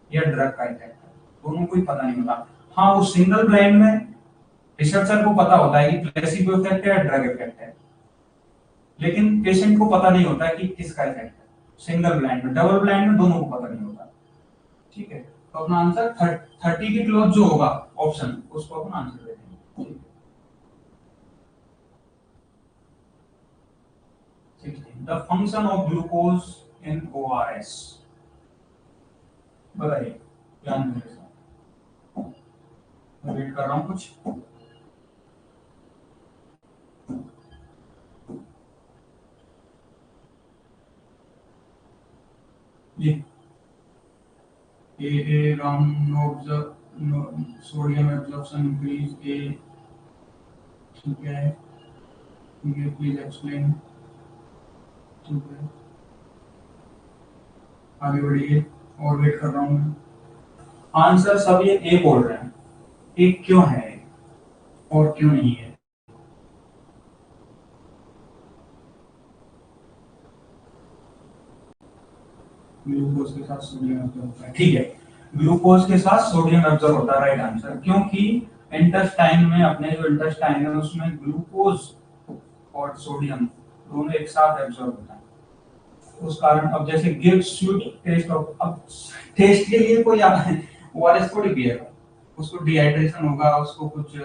या ड्रग का इफेक्ट है, दोनों को ही पता नहीं होता। हाँ, वो सिंगल ब्लाइंड में रिसर्चर को पता होता है कि प्लेसिबो इफेक्ट है या ड्रग इफेक्ट है, लेकिन पेशेंट को पता नहीं होता है कि किसका इफेक्ट है। सिंगल ब्लाइंड में, डबल ब्लाइंड में दोनों को पता नहीं होता। ठीक है, तो अपना आंसर 30 के क्लोज जो होगा ऑप्शन, उसको अपन आंसर दे देंगे। The function of glucose in ORS, बताइए क्या आंसर है। मैं वेट कर रहा हूँ कुछ। जी ए सोडियम एब्जॉर्प्शन इंक्रीज ए, ठीक है प्लीज एक्सप्लेन। ठीक है, आगे बढ़िए और वेट कर रहा हूँ मैं। आंसर सब ये ए बोल रहे हैं, एक क्यों है और क्यों नहीं है। ग्लूकोज के साथ सोडियम एब्जॉर्ब होता है, ठीक है, ग्लूकोज के साथ सोडियम एब्जॉर्ब होता है, राइट आंसर। क्योंकि इंटेस्टाइन में, अपने जो इंटेस्टाइन है उसमें ग्लूकोज और सोडियम दोनों एक साथ एब्जॉर्ब होता है, उस कारण। अब जैसे गिव स्वीट टेस्ट ऑफ, अब टेस्ट के लिए कोई ओआरएस थोड़ी पिएगा, उसको डिहाइड्रेशन होगा, उसको कुछ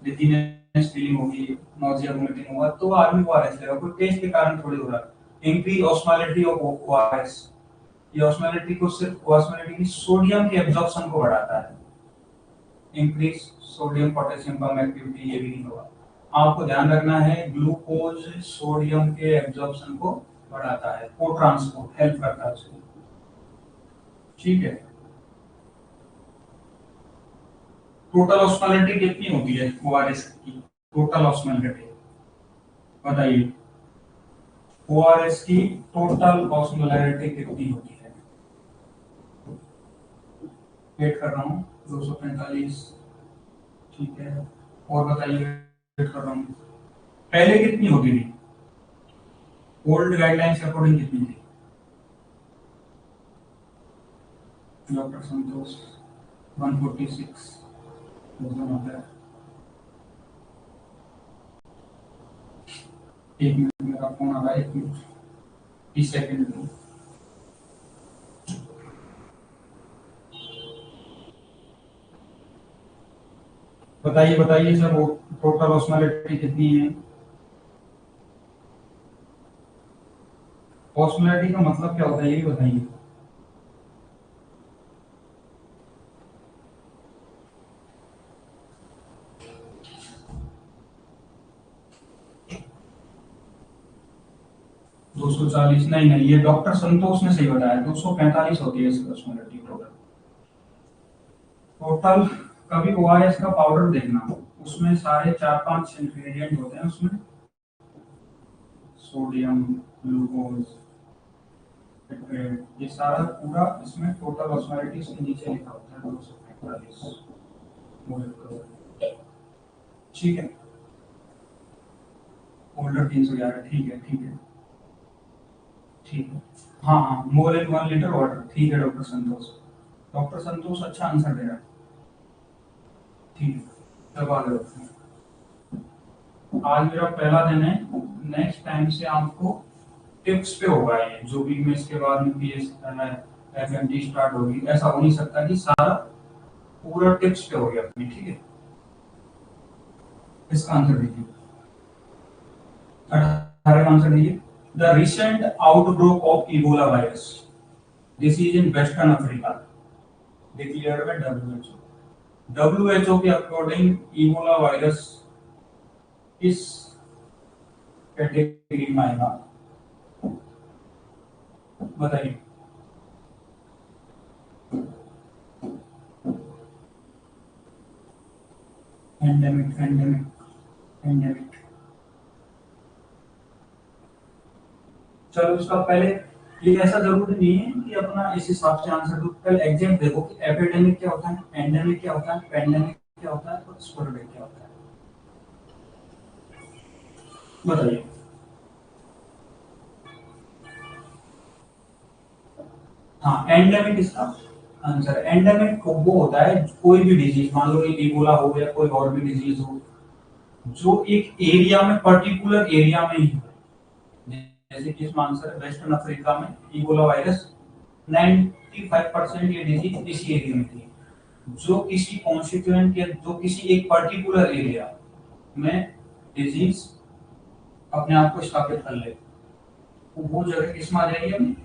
डिजीनेस फीलिंग होगी, नॉजिया वोमिटिंग होगा, तो आदमी ओआरएस लेगा। कोई टेस्ट के कारण थोड़ी हो रहा है। इंक्रीज ऑस्मोलैरिटी ऑफ ओआरएस, ये ऑस्मोलैरिटी को सिर्फ ऑस्मोलैरिटी की सोडियम के एब्जॉर्प्शन को बढ़ाता है। Increase sodium potassium pump activity, ये भी नहीं होगा। आपको ध्यान रखना है ग्लूकोज सोडियम के एब्जॉर्प्शन को बढ़ाता है, को ट्रांसपोर्ट हेल्प करता है उसको, ठीक है। टोटल ऑस्मोलैरिटी कितनी होती है ओआरएस की? टोटल ऑस्मोलैरिटी बताइए, ओआरएस की टोटल ऑस्मोलैरिटी कितनी होती है? वेट कर रहा हूँ, 245, ठीक है। और बताइए, वेट कर रहा हूँ। पहले कितनी होती थी? ओल्ड गाइडलाइंस के अकॉर्डिंग कितनी थी? डॉक्टर संतोष 146 होता है। एक मिनट, मेरा फोन आ रहा है, 1 मिनट 30 सेकंड में। बताइए बताइए सर, वो टोटल ऑस्मोलैरिटी कितनी है? ऑस्मोलैरिटी का मतलब क्या होता है, ये भी बताइए। दो सौ चालीस नहीं नहीं, ये डॉक्टर संतोष ने सही बताया, 245 होती है इसकी ऑस्मोलैरिटी टोटल। टोटल कभी ओआरएस का पाउडर देखना, उसमें सारे 4-5 इंग्रेडिएंट होते हैं उसमें, सोडियम, ग्लूकोज, ये सारा पूरा इसमें टोटल ऑस्मोलैरिटी इसके नीचे लिखा होता है 245 मोल, ठीक है। ओल्डर 311, ठीक है ठीक है ठीक है। हाँ हाँ, मोर इन 1 लीटर वाटर, ठीक है डॉक्टर संतोष। डॉक्टर संतोष अच्छा आंसर दे रहा है, ठीक है। अब आगे बढ़ते हैं। आज मेरा पहला दिन है, नेक्स्ट टाइम से आपको टिप्स पे होगा ये, जो भी में इसके बाद में पीएस एफएमटी स्टार्ट होगी, ऐसा हो नहीं सकता कि सारा पूरा टिप्स पे हो गया अपनी, ठीक है। इसका आंसर दीजिए, 18 का आंसर दीजिए। The recent outbreak of Ebola virus disease in western Africa declared by WHO. WHO के अकॉर्डिंग इबोला वायरस किस कैटेगरी में आएगा, बताइए। Endemic endemic endemic. चलो उसका पहले, ये ऐसा जरूरी नहीं है कि अपना इस हिसाब से आंसर दो, पहले एग्जैक्ट देखो कि एपिडेमिक क्या होता है, एंडेमिक क्या होता है, पेंडेमिक क्या होता है और स्पोरेडिक क्या होता है, बताइए। हाँ, एंडेमिक इसका आंसर है। एंडेमिक वो होता है कोई भी डिजीज, मान लो इबोला हो या कोई और भी डिजीज हो, जो एक एरिया में, पर्टिकुलर एरिया में ही हो। जैसे कि इसमें आंसर है वेस्टर्न अफ्रीका में इबोला वायरस 95% ये डिजीज इसी एरिया में थी। जो किसी कॉन्स्टिट्यूएंट या जो किसी एक पर्टिकुलर एरिया में डिजीज अपने आप को स्थापित कर ले, तो वो जगह किसमें आ जाएगी अपनी,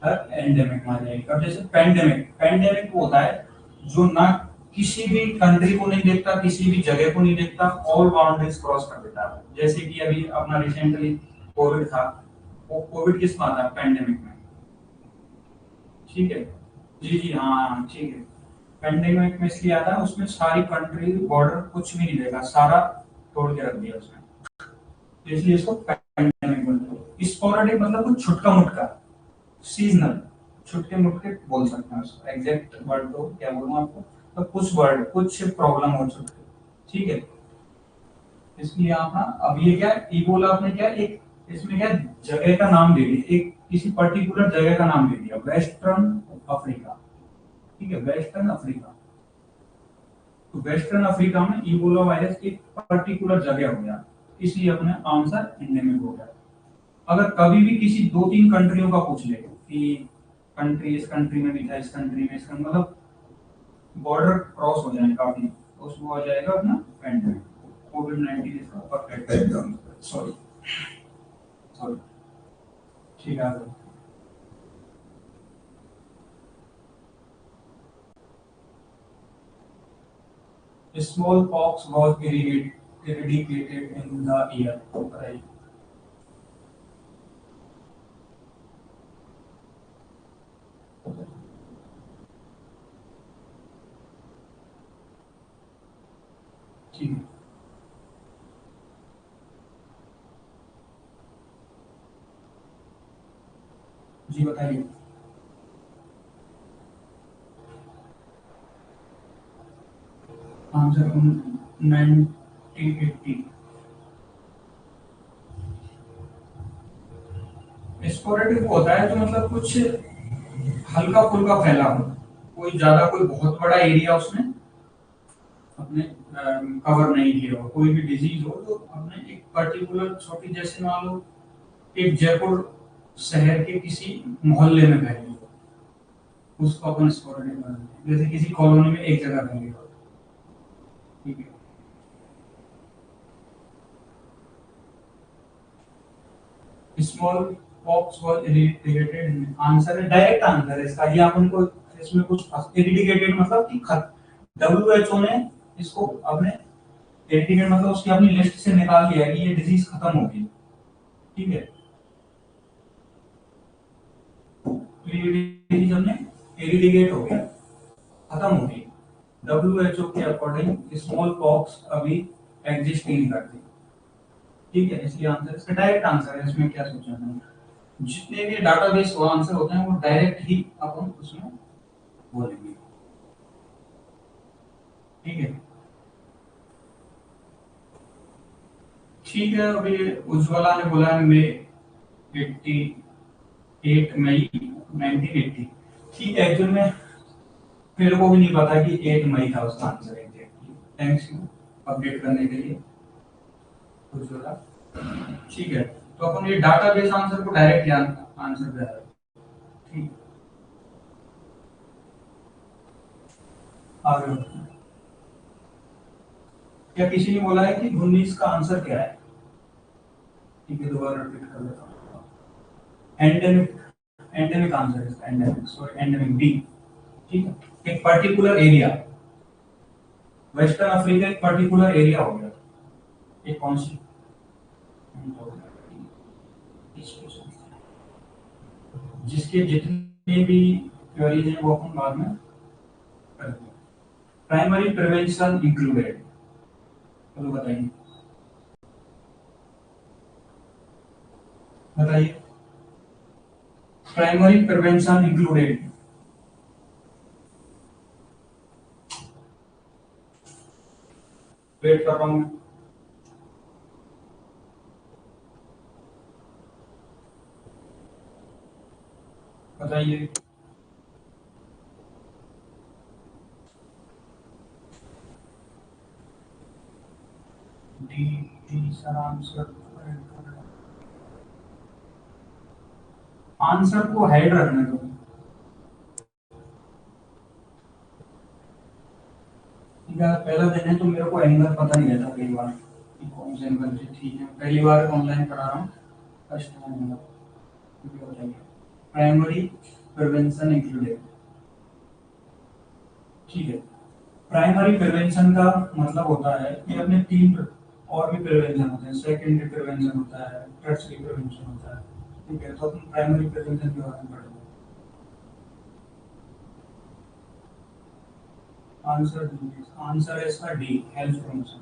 हर एंडेमिक में आ जाएगी। अब जैसे पेंडेमिक, पेंडेमिक वो होता है जो ना किसी भी कंट्री को नहीं देखता, किसी भी जगह को नहीं देखता, ऑल बाउंड्रीज क्रॉस कर देता है। जैसे कि अभी अपना रिसेंटली कोविड था, वो कोविड किस में आता है, पेंडेमिक में, ठीक है। जी जी हाँ ठीक है। पेंडेमिक में इसलिए आता है, उसमें सारी कंट्री बॉर्डर कुछ भी नहीं देखा, सारा तोड़ के रख दिया उसने, तो इसलिए इसको पेंडेमिक बोलते हैं। स्पोरेडिक मतलब कुछ छुटका मुटका, सीजनल, छुटके मुटके बोल सकते हैं उसको, एग्जैक्ट वर्ड तो क्या बोलूं आपको, तो कुछ वर्ड, कुछ प्रॉब्लम हो छुटके, ठीक है। इसलिए आप ना, अब ये क्या इबोला आपने क्या एक, इसमें क्या जगह का नाम दे दिया, एक किसी पर्टिकुलर जगह का नाम दे दिया, वेस्टर्न अफ्रीका, ठीक है, वेस्टर्न अफ्रीका। तो वेस्टर्न अफ्रीका में इबोला वायरस एक पर्टिकुलर जगह हो गया, इसलिए अपने आंसर एंडेमिक हो गया। अगर कभी भी किसी 2-3 कंट्रियों का पूछ ले कि कंट्री, इस कंट्री में भी था, इस कंट्री में, इसका मतलब बॉर्डर क्रॉस हो जाए काफी, तो उसमें आ जाएगा अपना पेंडेमिक। कोविड-19 इसका परफेक्ट एग्जाम। सॉरी सॉरी ठीक है। Smallpox was eradicated in the year, right? ठीक है। जी बताइए। आंसर 1980। स्पोरेटिक होता है तो मतलब कुछ हल्का फुल्का फैला हो, कोई ज्यादा कोई बहुत बड़ा एरिया उसने अपने कवर नहीं किया हो, कोई भी डिजीज हो तो अपने एक पर्टिकुलर छोटी, जैसे मान लो एक जयपुर शहर के किसी मोहल्ले में फैली हो, उसको अपन स्पोरेटिक मानते हैं। जैसे किसी कॉलोनी में एक जगह फैली हो। ठीक है। Small pox was irritated, answer है, डायरेक्ट आंसर है इसका। ये अपन को इसमें कुछ इरिटेटेड मतलब कि WHO ने इसको अपने इरिटेटेड मतलब उसकी अपनी लिस्ट से निकाल दिया है कि ये डिजीज खत्म होगी। ठीक है। तो ये डिजीज हमने इरिटेट हो गया, खत्म हो गई। WHO के अकॉर्डिंग स्मॉल पॉक्स अभी एग्जिस्ट नहीं करती। ठीक है, इसलिए आंसर इसका डायरेक्ट आंसर है, इसमें क्या सोचना है। जितने भी डाटाबेस वो आंसर होते हैं वो डायरेक्ट ही अपन उसमें बोलेंगे। ठीक है। ठीक है, अभी उज्ज्वला ने बोला है मई 88 मई 1980। ठीक है, एक्चुअल में मेरे को भी नहीं पता कि 8 मई था उसका answer exactly. Thanks you update करने के लिए उज्ज्वला। ठीक है, तो अपन ये डाटाबेस आंसर को डायरेक्ट आंसर दे रहे हैं। ठीक, आगे बढ़ते हैं। क्या किसी ने बोला है कि 19 का आंसर क्या है? ठीक है, दोबारा रिपीट कर देता हूँ। एंडेमिक, एंडेमिक आंसर है, एंडेमिक, सॉरी एंडेमिक बी। ठीक है, एक पर्टिकुलर एरिया, वेस्टर्न अफ्रीका एक पर्टिकुलर एरिया हो गया। एक कौन सी जिसके जितने भी क्वेरीज हैं वो अपन बाद में करते हैं। प्राइमरी प्रिवेंशन इंक्लूडेड, चलो बताइए बताइए। प्राइमरी प्रिवेंशन इंक्लूडेड, वेट कर रहा हूं मैं। बताइए। D D sir answer, answer को हाइड रखने दो। ठीक है, पहला दिन है तो मेरे को एंगल पता नहीं रहता कई बार कि कौन से एंगल से। ठीक है, पहली बार ऑनलाइन पढ़ा रहा हूँ, फर्स्ट टाइम मेरा। ठीक है, बताइए। Primary prevention included. ठीक है, प्राइमरी प्रिवेंशन का मतलब होता है कि अपने तीन और भी प्रिवेंशन होते हैं। सेकेंडरी प्रिवेंशन होता है, टर्शियरी प्रिवेंशन होता है। ठीक है, तो अपन प्राइमरी प्रिवेंशन के बारे में पढ़ेंगे। आंसर आंसर है इसका डी, हेल्थ प्रमोशन।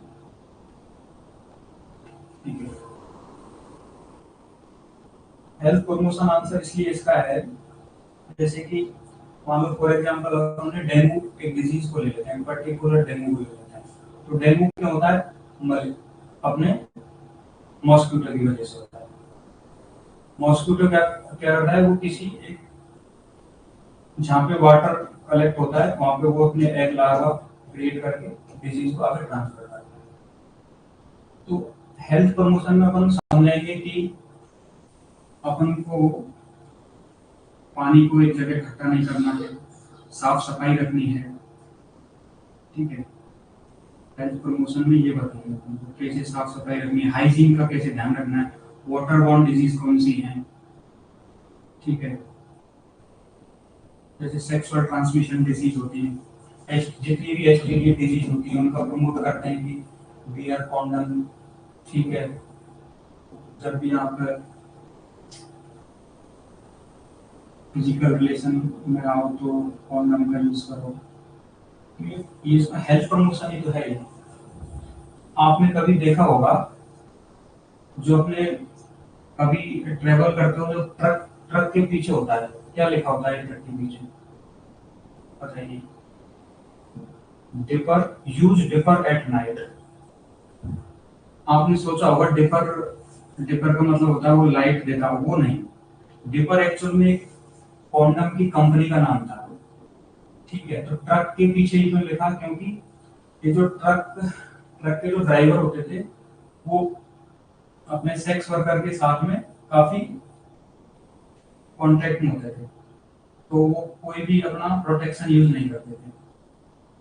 ठीक है, हेल्थ प्रमोशन आंसर इसलिए इसका है, जैसे कि मान लो फॉर एग्जांपल हमने डेंगू एक डिजीज को ले लेते हैं, पर्टिकुलर डेंगू को ले लेते हैं। तो डेंगू क्या होता है, अपने मॉस्किटो की वजह से होता है। मॉस्किटो क्या क्या करता है, वो किसी एक जहाँ पे वाटर कलेक्ट होता है वहां पे वो अपने एग लार्वा क्रिएट करके डिजीज को आगे ट्रांसफर करता है। तो हेल्थ प्रमोशन में अपन समझेंगे कि अपन को पानी को एक जगह इकट्ठा नहीं करना है, साफ सफाई रखनी है। ठीक है, हेल्थ प्रमोशन में ये बताएंगे तुमको कैसे साफ सफाई रखनी है, हाइजीन का कैसे ध्यान रखना है, वाटर बॉर्न डिजीज कौन सी है, ठीक है, जैसे सेक्सुअल ट्रांसमिशन डिजीज होती है, जितनी भी एसटीडी डिजीज होती है उनका प्रमोट करते हैं कि वियर कॉन्डम, ठीक है, जब भी आप फिजिकल रिलेशन में आओ तो कॉन्डम का यूज करो। ये इसका हेल्थ प्रमोशन ही तो है ये। आपने कभी देखा होगा जो अपने कभी ट्रेवल करते हो जो ट्रक ट्रक के पीछे होता है, क्या लिखा होता है ट्रक के पीछे, बताइए। Dipper, use dipper at night. आपने सोचा होगा डिपर, डिपर का मतलब होता है वो लाइट देता है, वो नहीं। डिपर एक्चुअल में एक कॉन्डम की कंपनी का नाम था, ठीक है। तो ट्रक के पीछे ही क्यों लिखा, क्योंकि ये जो ट्रक ट्रक के जो ड्राइवर होते थे वो अपने सेक्स वर्कर के साथ में काफी कांटेक्ट में होते थे, तो वो कोई भी अपना प्रोटेक्शन यूज नहीं करते थे।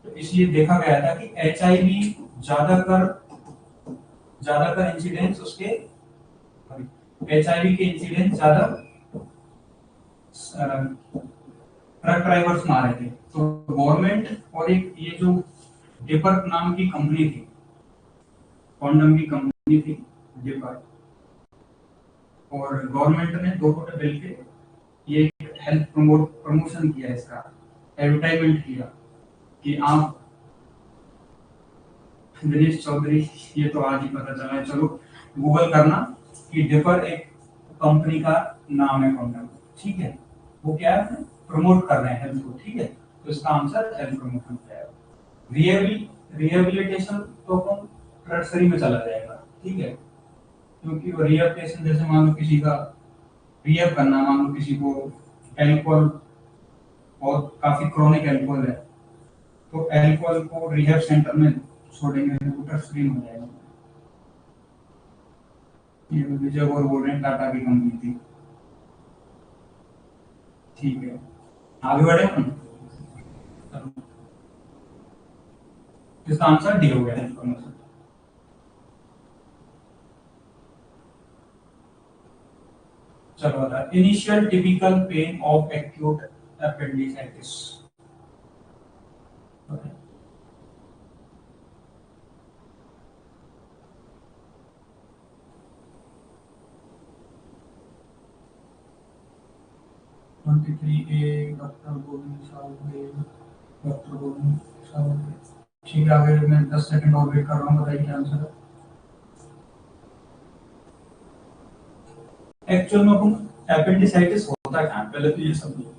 तो इसलिए देखा गया था कि एचआईवी ज्यादातर ज्यादातर इंसिडेंट्स उसके, एचआईवी के इंसिडेंट ज्यादा ट्रक ड्राइवर्स में आ रहे थे। तो गवर्नमेंट और एक ये जो डिपर नाम की कंपनी थी, कॉन्डम की कंपनी थी डिपर, और गवर्नमेंट ने दो कोटे बिल के ये हेल्थ प्रमोशन किया, इसका एडवर्टाइजमेंट किया कि आप, दिनेश चौधरी, ये तो आज ही पता चला है, चलो गूगल करना कि डिपर एक कंपनी का नाम है कॉन्डम, ठीक है। वो क्या है, प्रमोट कर रहे हैं हेल्थ को, ठीक है। तो इसका आंसर हेल्थ प्रमोशन क्या है। रिहेबिलिटेशन तो अपन नर्सरी में चला जाएगा, ठीक है, क्योंकि वो रिहेबिलिटेशन जैसे मान लो किसी का रिहेब करना, मान लो किसी को एल्कोहल और काफी क्रोनिक एल्कोहल है, तो एल्कोहल को रिहेब सेंटर में छोड़ेंगे तो उटर स्क्रीन हो जाएगा। ये विजय गौर बोल रहे हैं, टाटा की कंपनी थी, ठीक है। आगे बढ़े हम, इसका आंसर डी हो गया है इन्फॉर्मेशन। चलो बता, initial typical pain of acute appendicitis. 23A doctor Govind साहब, डॉक्टर गोविंद साहब, ठीक है। आगे मैं 10 सेकंड और वेट कर रहा हूँ, बताइए क्या आंसर है। एक्चुअल में अपन एपेंडिसाइटिस होता क्या है, पहले तो ये समझो।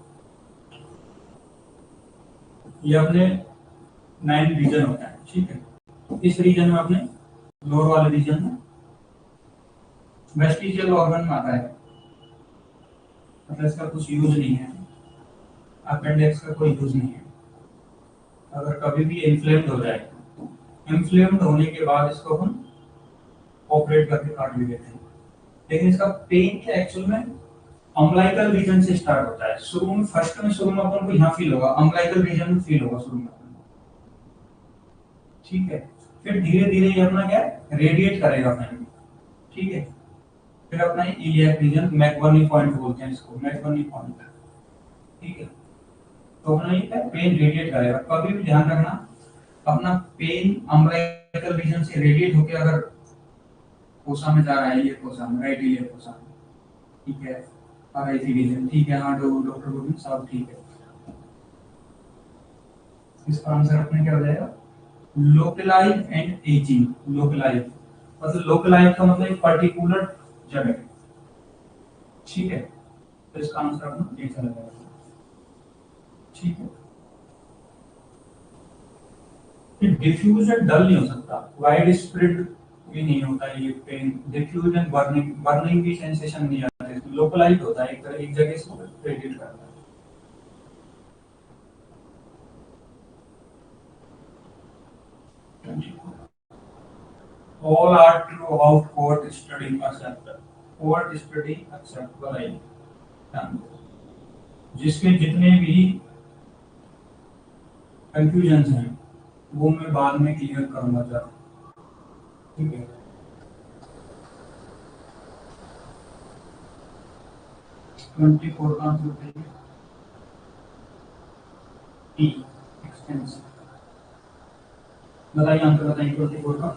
ये अपने 9 रीजन होता है, ठीक है। इस रीजन में अपने लोअर वाले रीजन में वेस्टिजियल ऑर्गन में आता है, मतलब इसका कुछ यूज नहीं है, अपेंडिक्स का कोई यूज नहीं है। अगर कभी भी इन्फ्लेम्ड हो जाए, इन्फ्लेम्ड होने के बाद इसको हम ऑपरेट करके काट भी देते हैं, लेकिन इसका पेन क्या एक्चुअल में अम्बिलिकल रीजन से स्टार्ट होता है। शुरू में फर्स्ट में शुरू में अपन को यहाँ फील होगा, अम्बिलिकल रीजन में फील होगा शुरू में, ठीक है। फिर धीरे धीरे ये अपना क्या रेडिएट करेगा अपना, ठीक है। फिर अपना इलियक रीजन, मैकबर्नी पॉइंट बोलते हैं इसको, मैकबर्नी पॉइंट, ठीक है। तो अपना ये क्या पेन रेडिएट करेगा। कभी भी ध्यान रखना, अपना पेन अम्बिलिकल रीजन से रेडिएट होकर अगर कोसा में जा रहा है, ये कोसा में, राइट इलियक कोसा में, ठीक है, आरआईसी रीजन, ठीक है। हाँ डॉक्टर गोविंद साहब, ठीक है। इसका आंसर अपने क्या हो जाएगा, लोकलाइज एंड एजिंग। लोकलाइज मतलब, लोकलाइज का मतलब एक पर्टिकुलर जगह, ठीक है। तो इसका आंसर अपना ए चला जाएगा, ठीक है। डिफ्यूज एंड डल नहीं हो सकता, वाइड स्प्रेड भी नहीं होता है ये pain. Diffuse and burning, burning की सेंसेशन नहीं आती है, लोकलाइज होता है, एक तरह एक जगह से रेडिएट करता है। All are true about court study accept. Court study accept बताइए, जिसके जितने भी कंफ्यूजन हैं वो मैं बाद में क्लियर करूंगा जरा, ठीक है। ट्वेंटी फोर का आंसर बताइए, ई एक्सपेंस। बताइए आंसर बताइए 24 का।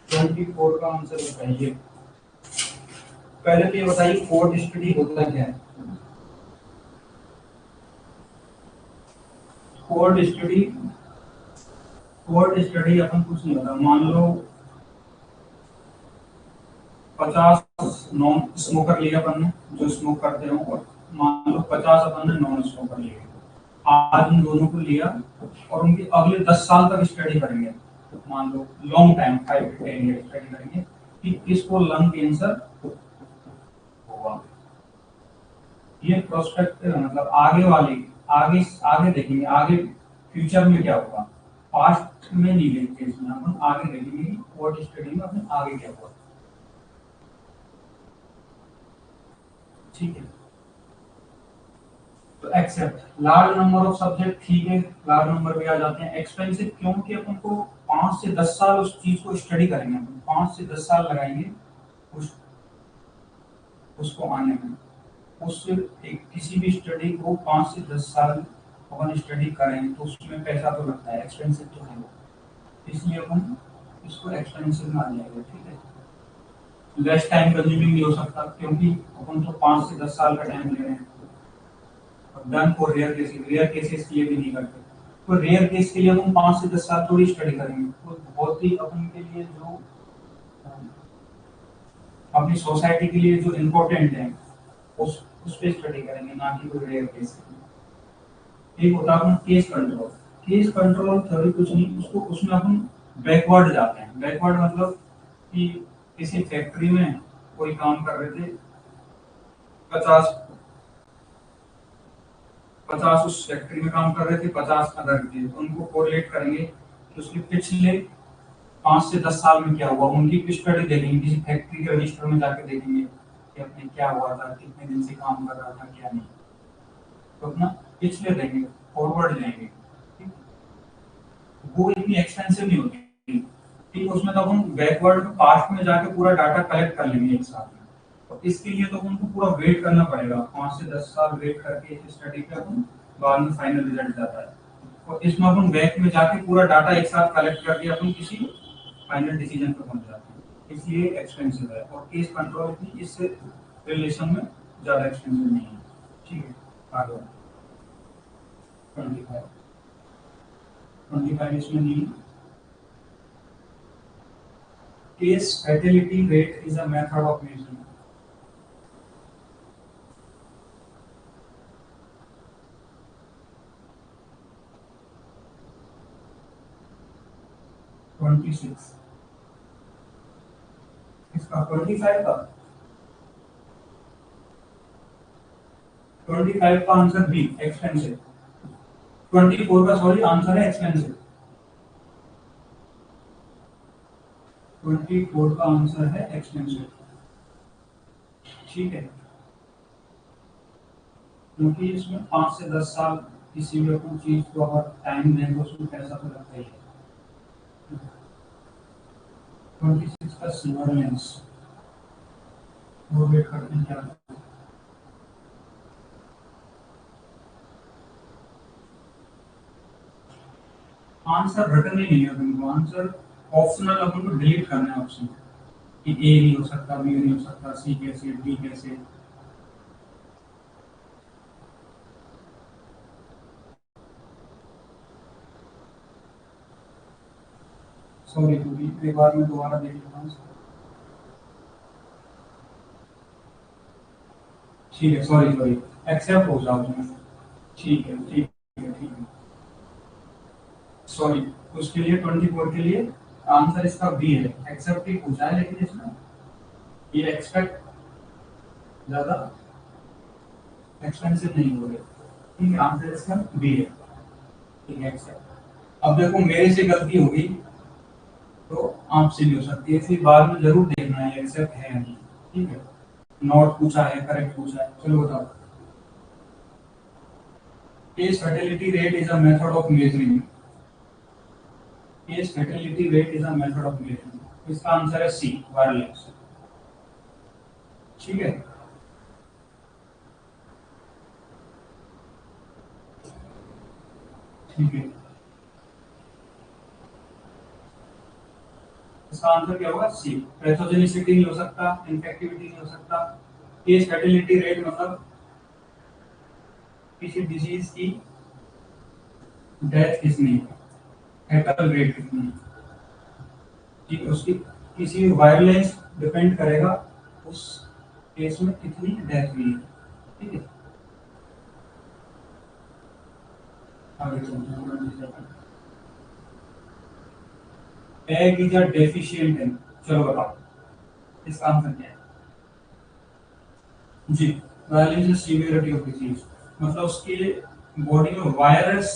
ट्वेंटी फोर का आंसर बताइए। पहले तो ये बताइए कोड स्टडी होता क्या है। कोड स्टडी, कोड स्टडी अपन कुछ नहीं होता। मान लो 50 नॉन स्मोकर लिए अपन ने, जो स्मोक करते हो, और मान लो 50 अपन ने नॉन स्मोकर लिए। आज उन दोनों को लिया और उनके अगले 10 साल तक स्टडी करेंगे। मान लो long time 5 to 10 year study करेंगे कि किसको लंग कैंसर होगा। ये प्रोस्पेक्टिव मतलब आगे वाले, आगे आगे देखेंगे, आगे फ्यूचर में क्या होगा। पास्ट में नहीं देखते इसमें, अपन आगे देखेंगे कि कोड स्टडी में अपन आगे क्या होगा, ठीक है। तो except large number of subject, ठीक है, लार्ज नंबर भी आ जाते हैं। एक्सपेंसिव क्योंकि अपन को 5 से 10 साल उस चीज को स्टडी करेंगे, अपन 5 से 10 साल लगाएंगे उस उसको आने में। उससे किसी भी स्टडी को 5 से 10 साल अपन स्टडी करें तो उसमें पैसा तो लगता है, एक्सपेंसिव तो है वो, इसलिए अपन इसको एक्सपेंसिव मान लेंगे, ठीक है। लेस टाइम कंज्यूमिंग भी हो सकता क्योंकि अपन तो 5 से 10 साल का टाइम ले रहे हैं। Done for rare cases, rare cases के लिए भी नहीं करते। तो रेयर केस के लिए हम 5 से 10 साल थोड़ी स्टडी करेंगे, तो बहुत ही अपन के लिए जो अपनी सोसाइटी के लिए जो इम्पोर्टेंट है उस पे स्टडी करेंगे, ना कि कोई रेयर केस। एक होता है अपन case control. Case control theory कुछ नहीं, उसको उसमें अपन बैकवर्ड जाते हैं। बैकवर्ड मतलब कि किसी फैक्ट्री में कोई काम कर रहे थे, 50 उस फैक्ट्री में काम कर रहे थे, 50 अदर थे, तो उनको कोरिलेट करेंगे कि उसके पिछले 5 से 10 साल में क्या हुआ, उनकी स्टडी देखेंगे, किसी फैक्ट्री के रजिस्टर में जाके देखेंगे कि अपने क्या हुआ था, कितने दिन से काम कर रहा था, क्या नहीं। तो अपना पिछले देंगे, फॉरवर्ड जाएंगे, ठीक। वो इतनी एक्सपेंसिव नहीं होती, ठीक। उसमें तो हम बैकवर्ड पास्ट में जाके पूरा डाटा कलेक्ट कर लेंगे एक साथ में। तो इसके लिए तो उनको पूरा वेट करना पड़ेगा, 5 से 10 साल वेट करके इस स्टडी पे अपन बाद में फाइनल रिजल्ट जाता है। और इसमें अपन बैक में जाके पूरा डाटा एक साथ कलेक्ट करके अपन किसी फाइनल डिसीजन पे पहुंच जाते हैं, इसलिए एक्सपेंसिव है। और केस कंट्रोल की इससे रिलेशन में ज्यादा एक्सपेंसिव नहीं है, ठीक है। आगे 25 इसमें नहीं। Case fatality rate is a method of measuring. इसका 25 का 25 का आंसर बी एक्सपेंसिव। 24 का सॉरी आंसर है एक्सपेंसिव। 24 का आंसर है एक्सपेंसिव, ठीक है। क्योंकि इसमें 5 से 10 साल किसी भी अपनी चीज को अगर टाइम दें तो उसमें पैसा तो लगता ही है। 26 का सर्वेलेंस, वो वेट करते हैं क्या। आंसर रिटर्न ही नहीं है तुमको, आंसर ऑप्शनल अपन को डिलीट करना है ऑप्शन कि ए नहीं हो सकता, बी नहीं हो सकता, सी कैसे, डी कैसे। सॉरी पूरी एक बार में दोबारा देख लेता हूँ, ठीक है। सॉरी सॉरी एक्सेप्ट हो जाओ तुम, ठीक है ठीक है ठीक है। सॉरी, उसके लिए 24 के लिए आंसर इसका बी है। एक्सेप्ट ही पूछा है लेकिन इसमें ये एक्सपेक्ट ज्यादा एक्सपेंसिव नहीं हो रहे, ठीक है। आंसर इसका बी है, ठीक है एक्सेप्ट। अब देखो मेरे से गलती होगी तो आपसे भी हो सकती है, फिर बाद में जरूर देखना है एक्सेप्ट है या नहीं, ठीक है। नॉट पूछा है, करेक्ट पूछा है, चलो बताओ। Case fertility rate is a method of measuring, case fertility rate is a method of measuring, इसका आंसर है सी, वायरलेस। ठीक है, ठीक है, इसका आंसर क्या होगा? सी। पैथोजेनिसिटी नहीं हो सकता, इन्फेक्टिविटी नहीं हो सकता। केस फर्टिलिटी रेट मतलब किसी डिजीज की डेथ कितनी है, फैटल रेट कितनी है, ठीक है, उसकी किसी वायरलेंस डिपेंड करेगा उस केस में कितनी डेथ हुई है। ठीक है, आगे चलते हैं। Egg is a deficient in, चलो बताओ इसका आंसर क्या है? जी, virulence is severity of disease, मतलब उसके बॉडी में वायरस,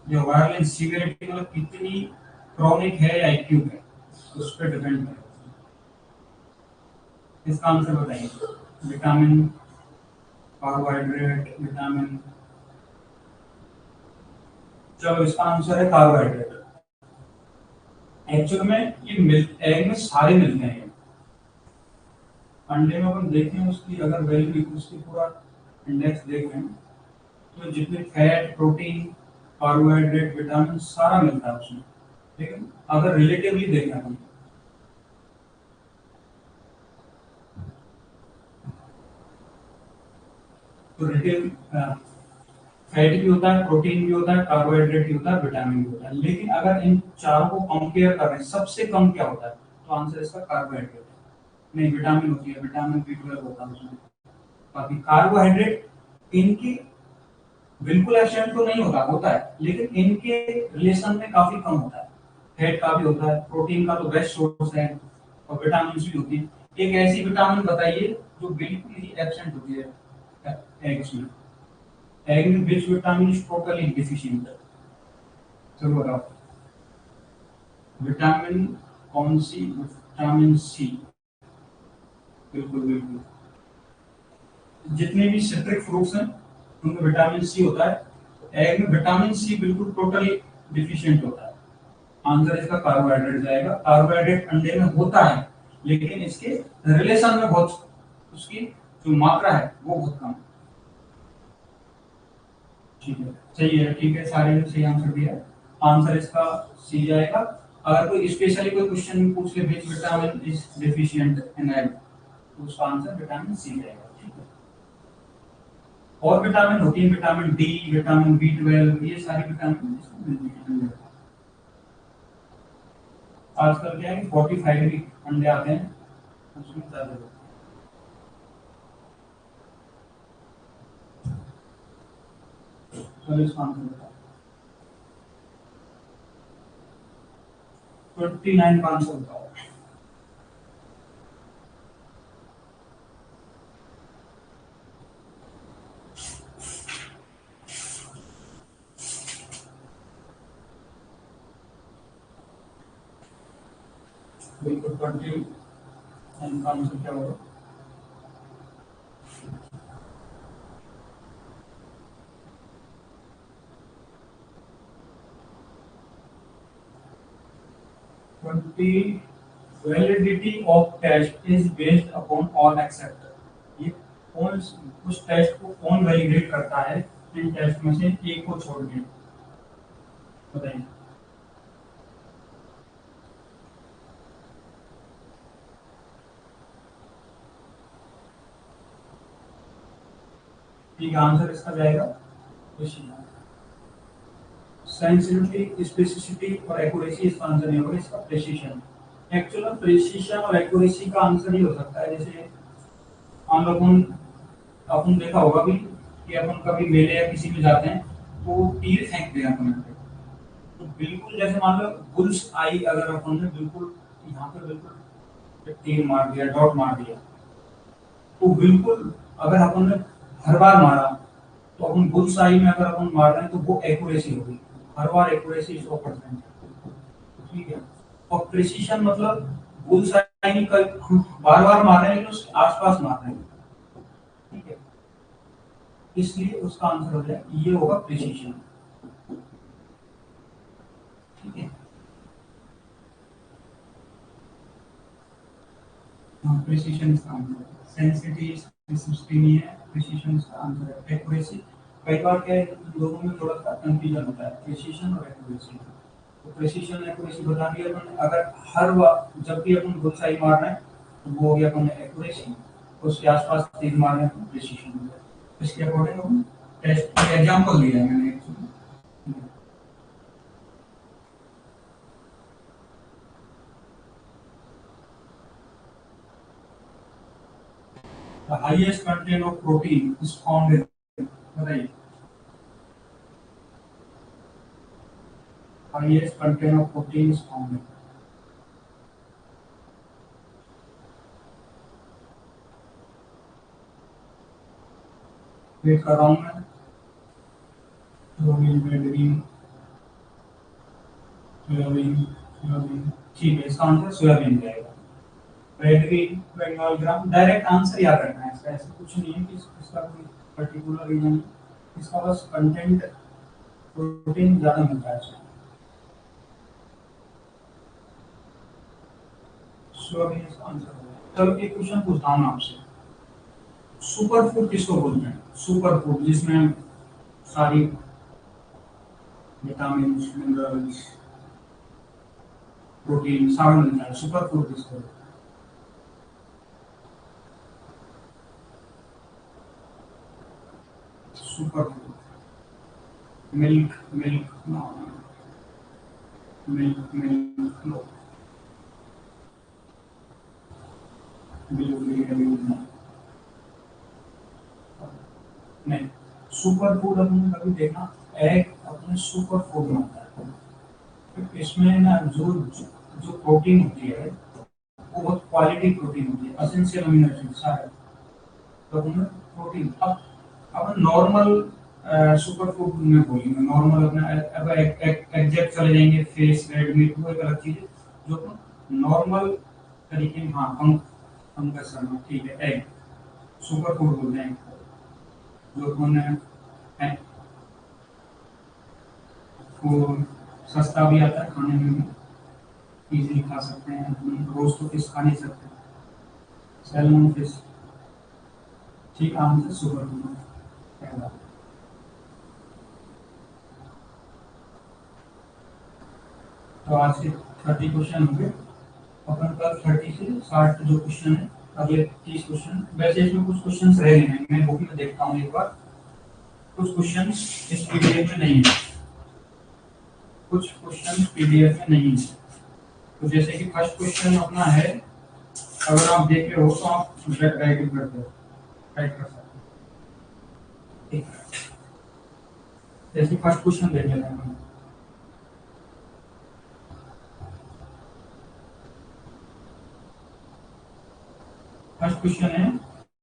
जो वायरलेंस सीवियरिटी मतलब कितनी क्रॉनिक है या एक्यूट है, उस पर डिपेंड है। इसका आंसर बताइए। विटामिन, कार्बोहाइड्रेट, विटामिन, चलो इसका आंसर है कार्बोहाइड्रेट। एक्चुअल में ये एग में सारे मिलते हैं। अंडे में अपन देखें उसकी अगर वैल्यू, उसकी पूरा इंडेक्स देखें तो जितने फैट, प्रोटीन, कार्बोहाइड्रेट, विटामिन सारा मिलता है उसमें। लेकिन अगर रिलेटिवली देखें अपन तो रिलेटिव फैट भी होता है, प्रोटीन भी होता है, कार्बोहाइड्रेट भी होता है, विटामिन भी होता है। लेकिन अगर इन चारों को कंपेयर कर रहे हैं सबसे कम क्या होता है, तो आंसर इसका कार्बोहाइड्रेट है। नहीं, विटामिन होती है, विटामिन B12 होता है उसमें। बाकी कार्बोहाइड्रेट इनकी बिल्कुल एब्सेंट तो नहीं होता, होता है, लेकिन इनके रिलेशन में काफी कम होता है। फैट का भी होता है, प्रोटीन का तो बेस्ट सोर्स है, और विटामिन भी होती है। एक ऐसी विटामिन बताइए जो बिल्कुल ही एब्सेंट होती है एग्स में। एग में which vitamin is totally deficient? चलो बताओ विटामिन कौन सी? विटामिन सी, बिल्कुल बिल्कुल। जितने भी सिट्रिक फ्रूट्स हैं उनमें विटामिन सी होता है, एग में विटामिन सी बिल्कुल टोटली डिफिशिएंट होता है। आंसर इसका कार्बोहाइड्रेट जाएगा। कार्बोहाइड्रेट अंडे में होता है, लेकिन इसके रिलेशन में बहुत, उसकी जो मात्रा है वो बहुत कम है। ठीक है, सही है, ठीक है, सारे ने सही आंसर दिया है। आंसर इसका सी जाएगा। अगर कोई स्पेशली कोई क्वेश्चन पूछ ले which vitamin is deficient in egg, तो उसका आंसर विटामिन सी जाएगा। ठीक है, और विटामिन होती है, विटामिन डी, विटामिन B12, ये सारी विटामिन इसमें मिलती हैं। आजकल क्या है कि 45 भी अंडे आते हैं, उसमें ज्यादा होता है। चलो इसका आंसर बताओ। 29 का आंसर बताओ। बिल्कुल 29 का आंसर क्या होगा? Twenty, validity of test is based upon all except, ये कौन, उस टेस्ट को कौन वैलिडेट करता है इन टेस्ट में से एक को छोड़ के, बताइए। ठीक है, आंसर इसका जाएगा सेंसिटिविटी, स्पेसिसिटी और एक्यूरेसी, इसका आंसर नहीं होगा, इसका प्रेसिशन। एक्चुअल में प्रेसिशन और एक्यूरेसी का आंसर ही हो सकता है। जैसे हम लोगों, अपन देखा होगा भी कि अपन कभी मेले या किसी में जाते हैं तो तीर फेंक दिया अपन पे, तो बिल्कुल जैसे मान लो बुल्स आई, अगर अपन ने बिल्कुल यहाँ पे बिल्कुल तीर मार दिया, डॉट मार दिया, तो बिल्कुल अगर अपन ने हर बार मारा, तो अपन बुल्स आई में अगर अपन मार रहे हैं तो वो एक्यूरेसी होगी, हर बार एक्यूरेसी 100%। ठीक है, और प्रिसीशन मतलब बुल्स नहीं, बार बार मार रहे हैं लेकिन उसके आसपास मार रहे हैं, ठीक है, इसलिए उसका आंसर हो जाए ये होगा प्रिसीशन, ठीक है। प्रिसीशन इसका आंसर है, सेंसिटिविटी स्पेसिफिसिटी नहीं है, प्रिसीशन इसका आंसर है। एक्यूरेसी, कई बार क्या है, इन दोनों में थोड़ा सा कंफ्यूजन होता है, प्रिसीशन और एक्यूरेसी। तो प्रिसीशन एक्यूरेसी बता दिया अपन, अगर हर बार जब भी अपन बुलसाई मार रहे हैं तो वो हो गया अपन एक्यूरेसी, उसके आसपास तीर मार रहे हैं तो प्रिसीशन हो गया। इसके अकॉर्डिंग हम टेस्ट एग्जांपल दिया है मैंने actually. The highest content of protein is found in, बताइए, highest content of protein is found in, wait कर रहा हूँ मैं, सोयाबीन, बेडरीन, सोयाबीन, सोयाबीन, ठीक है, इसका आंसर सोयाबीन जाएगा। बेडरीन, बंगाल ग्राम, डायरेक्ट आंसर याद रखना है इसका, ऐसा कुछ नहीं है कि इसका कोई पर्टिकुलर रीजन, इसका बस कंटेंट प्रोटीन ज्यादा मिलता है इसमें। सोयाबीन इसका आंसर होगा। चलो एक क्वेश्चन पूछता हूँ आपसे, सुपर फूड किसको बोलते हैं? सुपर फूड जिसमें सारी विटामिन, मिनरल्स, प्रोटीन सारा मिलता है, सुपर फूड किसको बोलते हैं? Super food, milk, milk, milk, milk, no, नहीं, सुपर फूड अपने कभी देखा, एग अपने सुपर फूड में आता है, तो इसमें ना जो जो प्रोटीन होती है वो बहुत क्वालिटी प्रोटीन होती है, एसेंशियल अमीनो एसिड सारे, तो उनमें प्रोटीन। अब नॉर्मल सुपर फूड में बोलेंगे, नॉर्मल अपना अब एग्जैक्ट चले जाएंगे, फिश, रेड मीट, वो एक अलग चीज है, जो नॉर्मल तरीके में, हाँ, फंगस करना, ठीक है, एग सुपर फूड बोलते हैं, जो अपन वो सस्ता भी आता है खाने में, इजीली खा सकते हैं, रोज तो फिश खा नहीं सकते, सैल्मन फिश, ठीक, आंसर सुपर फूड पहला। तो आज से 30 क्वेश्चन होंगे, अपन कल 30 से 60 जो क्वेश्चन है, अगले 30 क्वेश्चन, वैसे इसमें कुछ क्वेश्चन रह गए हैं, मैं बुक में देखता हूँ एक बार, कुछ क्वेश्चन इस पीडीएफ में नहीं है, कुछ क्वेश्चन पीडीएफ में नहीं है, तो जैसे कि फर्स्ट क्वेश्चन अपना है, अगर आप देख रहे हो तो आप राइट करते हो, राइट कर सकते हो, ठीक है, जैसे फर्स्ट क्वेश्चन देख लेते हैं। फर्स्ट क्वेश्चन है,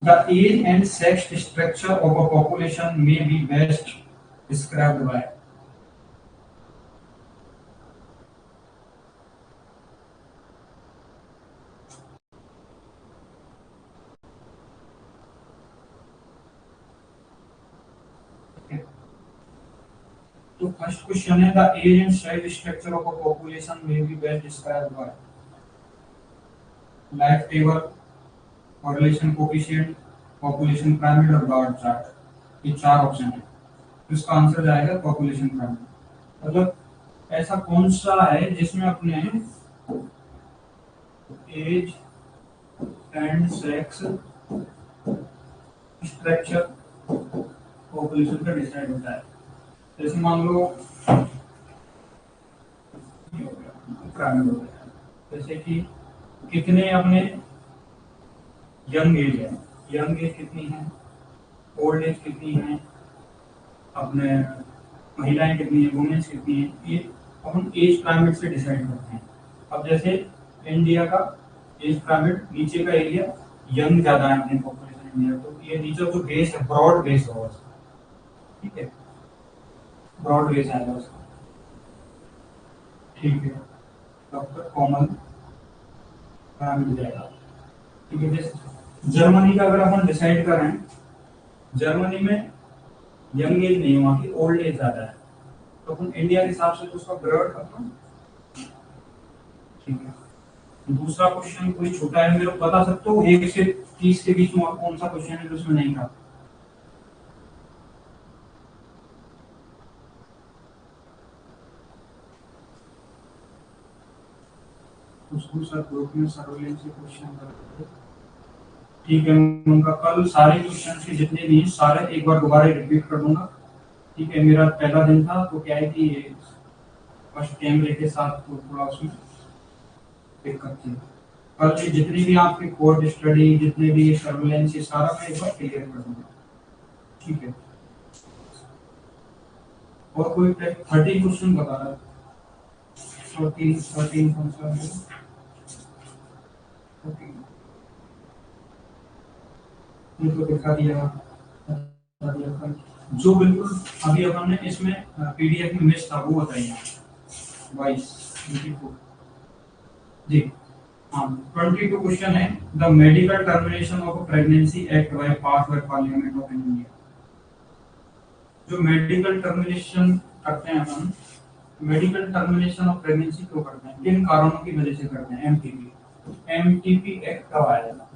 the age and sex structure of a population may be best described by, तो फर्स्ट क्वेश्चन है, the age and sex structure of a population may be best described by life table, correlation coefficient, population pyramid और bar chart, ये चार option है, तो इसका answer जाएगा population pyramid. मतलब ऐसा कौन सा है जिसमें अपने age and sex structure population का डिसाइड होता है, जैसे मान लो पिरामिड हो गया, जैसे कि कितने अपने यंग एज है, यंग एज कितनी है, ओल्ड एज कितनी है, अपने महिलाएं कितनी है, वुमेन्स कितनी है, ये अपन एज पिरामिड से डिसाइड करते हैं। अब जैसे इंडिया का एज पिरामिड, नीचे का एरिया यंग ज्यादा है अपनी पॉपुलेशन इंडिया, तो ये नीचे जो बेस है ब्रॉड बेस होगा उसका, ठीक है, ब्रॉड बेस आएगा उसका, ठीक है। डॉक्टर कोमल मिल जाएगा। ठीक है, जैसे जर्मनी का अगर अपन डिसाइड करें, जर्मनी में यंग एज नहीं, वहाँ की ओल्ड एज ज्यादा है, तो अपन इंडिया के हिसाब से तो उसका ब्रॉड अपना। ठीक है, दूसरा क्वेश्चन कोई छोटा है, मेरे को बता सकते हो 1 से 30 के बीच में और कौन सा क्वेश्चन है जो उसमें नहीं था? उसको सर ग्रुप में सर्वेलेंस के क्वेश्चन कर। ठीक है, मैं उनका कल सारे क्वेश्चन के जितने भी हैं सारे एक बार दोबारा रिपीट कर दूंगा। ठीक है, मेरा पहला दिन था तो क्या है कि फर्स्ट कैमरे के साथ तो थोड़ा उसमें दिक्कत थी। कल ये जितनी भी आपके कोर्ट स्टडी, जितने भी सर्वेलेंस, ये सारा मैं एक बार क्लियर कर दूंगा। ठीक है, और कोई 30 क्वेश्चन बता रहा है? 13 कौन सा है? 14 ये तो दिखा दिया, बता दिया कल। जो बिल्कुल अभी अपन ने इसमें पीडीएफ में मिस था वो बताइए। 22 जी हाँ, 22 क्वेश्चन है। The medical termination of pregnancy act by pass by parliament of India. जो मेडिकल टर्मिनेशन करते हैं अपन, मेडिकल टर्मिनेशन ऑफ प्रेगनेंसी क्यों करते हैं, किन कारणों की वजह से करते हैं? एमटीपी। एमटीपी एक्ट कब आया था?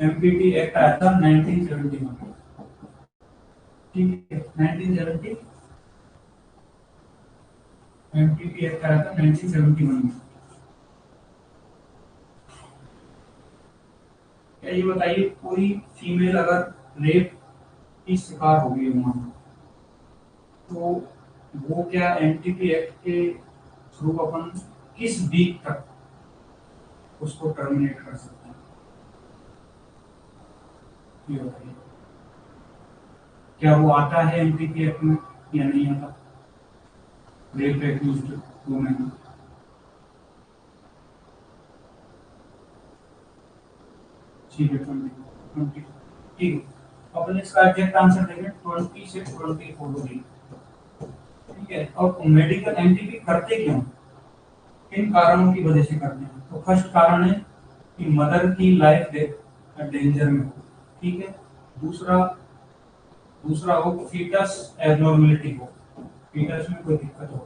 एमटीपी एक्ट आया था 1971। ठीक है, 1970 एमटीपी एक्ट आया था 1971 में। क्या ये बताइए, कोई फीमेल अगर रेप की शिकार हो गई वहां, तो वो क्या एमटीपी एक्ट के थ्रू अपन किस वीक तक उसको टर्मिनेट कर सकते हैं? ये बताइए, क्या वो आता है एमटीपी एक्ट में या नहीं आता? Rape accused women. ठीक है, 20 ठीक है, अपन इसका एग्जैक्ट आंसर देंगे 20 से 24 होगी। ठीक है, और मेडिकल एमटीपी करते क्यों, किन कारणों की वजह से करते हैं? तो फर्स्ट कारण है कि मदर की लाइफ डेंजर में हो। ठीक है, दूसरा दूसरा हो फीटस एबनॉर्मेलिटी हो, फीटस में कोई दिक्कत हो।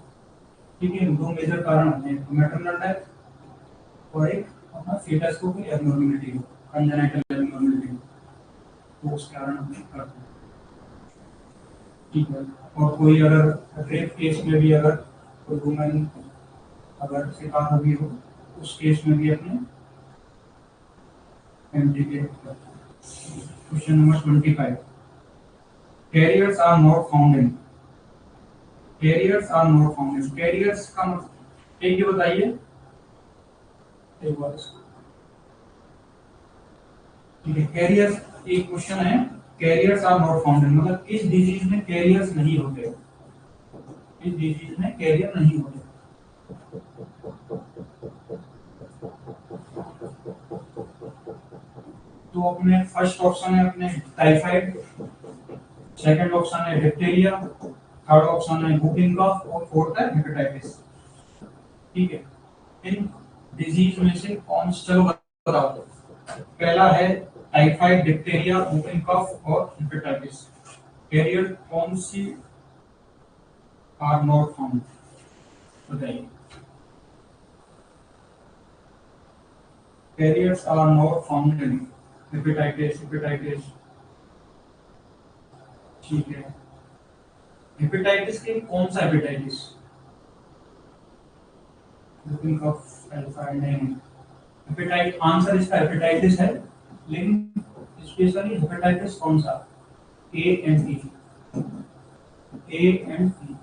ठीक है, दो मेजर कारण होते हैं, मैटरनल डेथ और एक अपना फीटस को कोई एबनॉर्मेलिटी हो, कंजेनिटल एबनॉर्मेलिटी हो, तो उस कारण हम करते हैं। ठीक है, और कोई अगर रेप केस में भी अगर कोई वुमेन अगर शिकार हुई हो, उस केस में भी अपने एमटीपी एक्ट करते हैं। Question number 25, carriers are not found in. Carriers are not found in, carriers का मतलब एक ये बताइए, एक बार इसको। ठीक है, कैरियर्स एक क्वेश्चन है, carriers are not found in मतलब इस डिजीज में कैरियर्स नहीं होते, इस डिजीज में कैरियर नहीं होते। तो अपने फर्स्ट ऑप्शन है अपने टाइफाइड, सेकंड ऑप्शन है डिप्थीरिया, थर्ड ऑप्शन है whooping cough और फोर्थ है हेपेटाइटिस। ठीक है, इन डिजीज में से कौन, चलो बताओ। पहला है टाइफाइड, डिप्थीरिया, whooping cough और हेपेटाइटिस। कैरियर कौन सी आर नॉट फाउंड, बताइए। Carriers are not found in hepatitis, hepatitis. ठीक है, हेपेटाइटिस के कौन सा हेपेटाइटिस? whooping cough, टाइफाइड नहीं, हेपेटाइट आंसर इसका हेपेटाइटिस है, लेकिन स्पेशली हेपेटाइटिस कौन सा? A and E, A and E.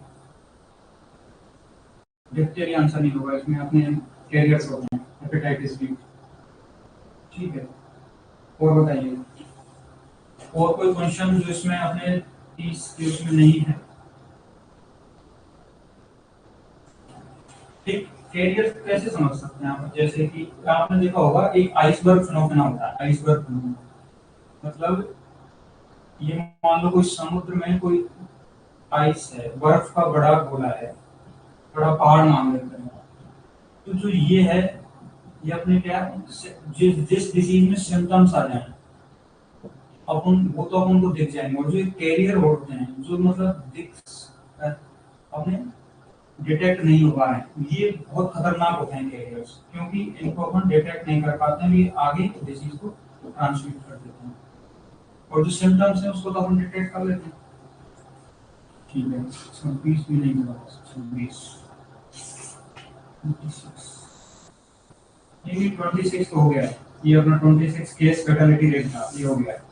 Diphtheria answer नहीं होगा इसमें, अपने कैरियर्स होते हैं हेपेटाइटिस बी। ठीक है, और बताइए, और कोई क्वेश्चन जो इसमें अपने 30 के उसमें नहीं है? ठीक, कैरियर कैसे समझ सकते हैं आप? जैसे कि आपने देखा होगा एक आइसबर्ग फिनोमेना होता है, आइसबर्ग फिनोमेना मतलब ये मान लो कोई समुद्र में कोई आइस है, बर्फ का बड़ा गोला है, बड़ा पहाड़ मान लेते हैं, तो जो ये है, ये अपने क्या, जिस डिसीज में सिम्टम्स आ जाए अपन वो तो अपन को दिख जाएंगे, और जो कैरियर होते हैं जो मतलब अपने डिटेक्ट नहीं हो पा रहे हैं, ये बहुत खतरनाक होते हैं कैरियर्स, क्योंकि इनको अपन डिटेक्ट नहीं कर पाते हैं, ये आगे डिसीज को ट्रांसमिट कर देते हैं। और जो सिम्टम्स हैं उसको तो अपन डिटेक्ट कर लेते हैं। ठीक है, 26 भी नहीं हुआ, 26 ये 26 तो हो गया है। ये अपना 26 केस फैटेलिटी रेट था, ये हो गया है।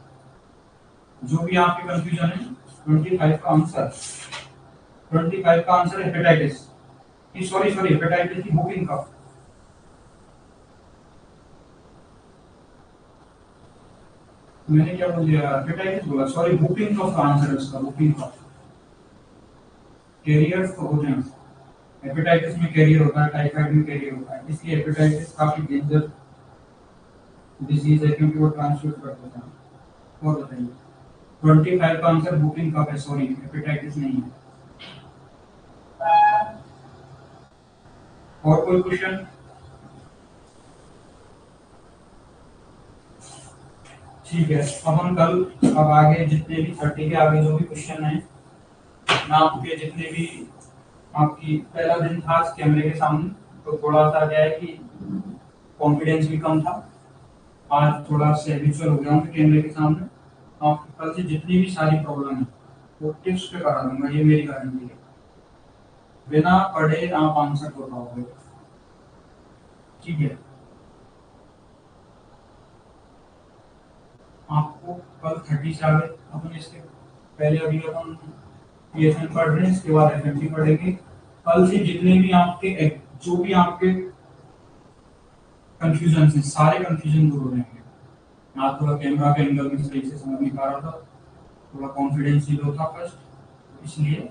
जो भी आपके कंफ्यूजन है, 25 का आंसर, 25 का आंसर है हेपेटाइटिस की, सॉरी हेपेटाइटिस की बुकिंग का। मैंने क्या बोल दिया, हेपेटाइटिस बोला, सॉरी बुकिंग का आंसर है उसका, बुकिंग का। कैरियर्स तो होते हैं, हेपेटाइटिस में कैरियर होता है, टाइफाइड में कैरियर होता है, इसलिए हेपेटाइटिस काफी डेंजर डिजीज है, क्योंकि वो ट्रांसमिट कर देता है। और बताइए, 25 का आंसर बुकिंग कफ है, सॉरी हेपेटाइटिस नहीं है। और कोई क्वेश्चन? ठीक है, अपन कल अब आगे जितने भी 30 के आगे जो भी क्वेश्चन है, मैं आपके जितने भी, आपकी पहला दिन था आज कैमरे के सामने, तो थोड़ा सा क्या है कि कॉन्फिडेंस भी कम था, आज थोड़ा सा हैबिचुअल हो गया हूँ कैमरे के सामने। आप कल से जितनी भी सारी प्रॉब्लम है वो टिप्स पे करा दूंगा, ये मेरी गारंटी है। बिना पढ़े आप आंसर कर पाओगे, ठीक है। आपको कल 30 से आगे अपन इसके पहले अभी अपन पीएसएम पढ़ रहे हैं, इसके बाद एफएमसी पढ़ेंगे। कल से जितने भी आपके जो भी आपके कंफ्यूजन है, सारे कंफ्यूजन दूर हो जाएंगे। आप थोड़ा कैमरा के एंगल में सही से समझ नहीं पा रहा था, थोड़ा कॉन्फिडेंस लो था फर्स्ट, इसलिए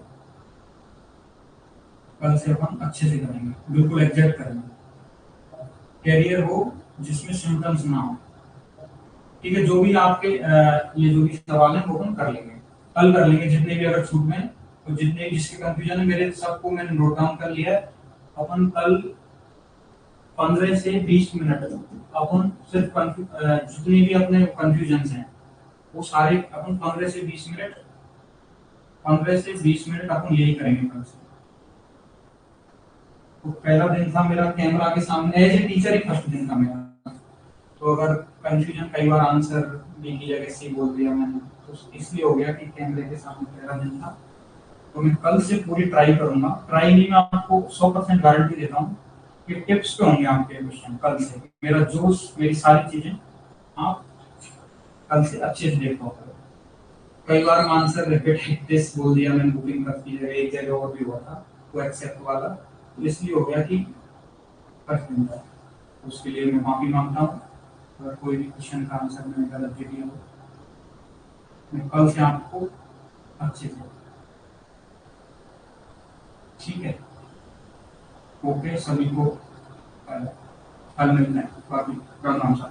कल से अपन अच्छे से करेंगे, बिल्कुल एग्जैक्ट करेंगे। कैरियर हो जिसमें सिम्टम्स ना हो, ठीक है। जो भी आपके ये जो भी सवाल है वो अपन कर लेंगे, कल कर लेंगे, जितने भी अगर छूट में, तो जितने जिसके कंफ्यूजन है मेरे सबको मैंने नोट डाउन कर लिया है। अपन कल 15 से 20 मिनट अपन सिर्फ जितने भी अपने कंफ्यूजन हैं वो सारे अपन 15 से 20 मिनट, 15 से 20 मिनट अपन यही करेंगे कल से। तो पहला दिन था मेरा कैमरा के सामने, एज ए टीचर ही फर्स्ट दिन था मेरा, तो अगर कंफ्यूजन कई बार आंसर बी की जगह सी बोल दिया मैंने, तो इसलिए हो गया कि कैमरे के सामने पहला दिन था। तो मैं कल से पूरी ट्राई करूंगा, ट्राई नहीं, मैं आपको 100% गारंटी देता हूँ कि टिप्स पे होंगे आपके क्वेश्चन कल से। मेरा जोश, मेरी सारी चीजें आप कल से अच्छे से देख पाओगे। कई बार मैं आंसर रिपीट बोल दिया मैंने, बुकिंग करती है एक जगह और भी हुआ था वो एक्सेप्ट वाला, तो इसलिए हो गया कि फर्स्ट दिन था। उसके लिए मैं माफी मांगता हूँ, अगर कोई भी क्वेश्चन का आंसर मैंने गलत दे दिया हो। मैं कल से आपको अच्छे से, ठीक है, ओके सभी को कल मिलते हैं, बाकी प्रणाम सर।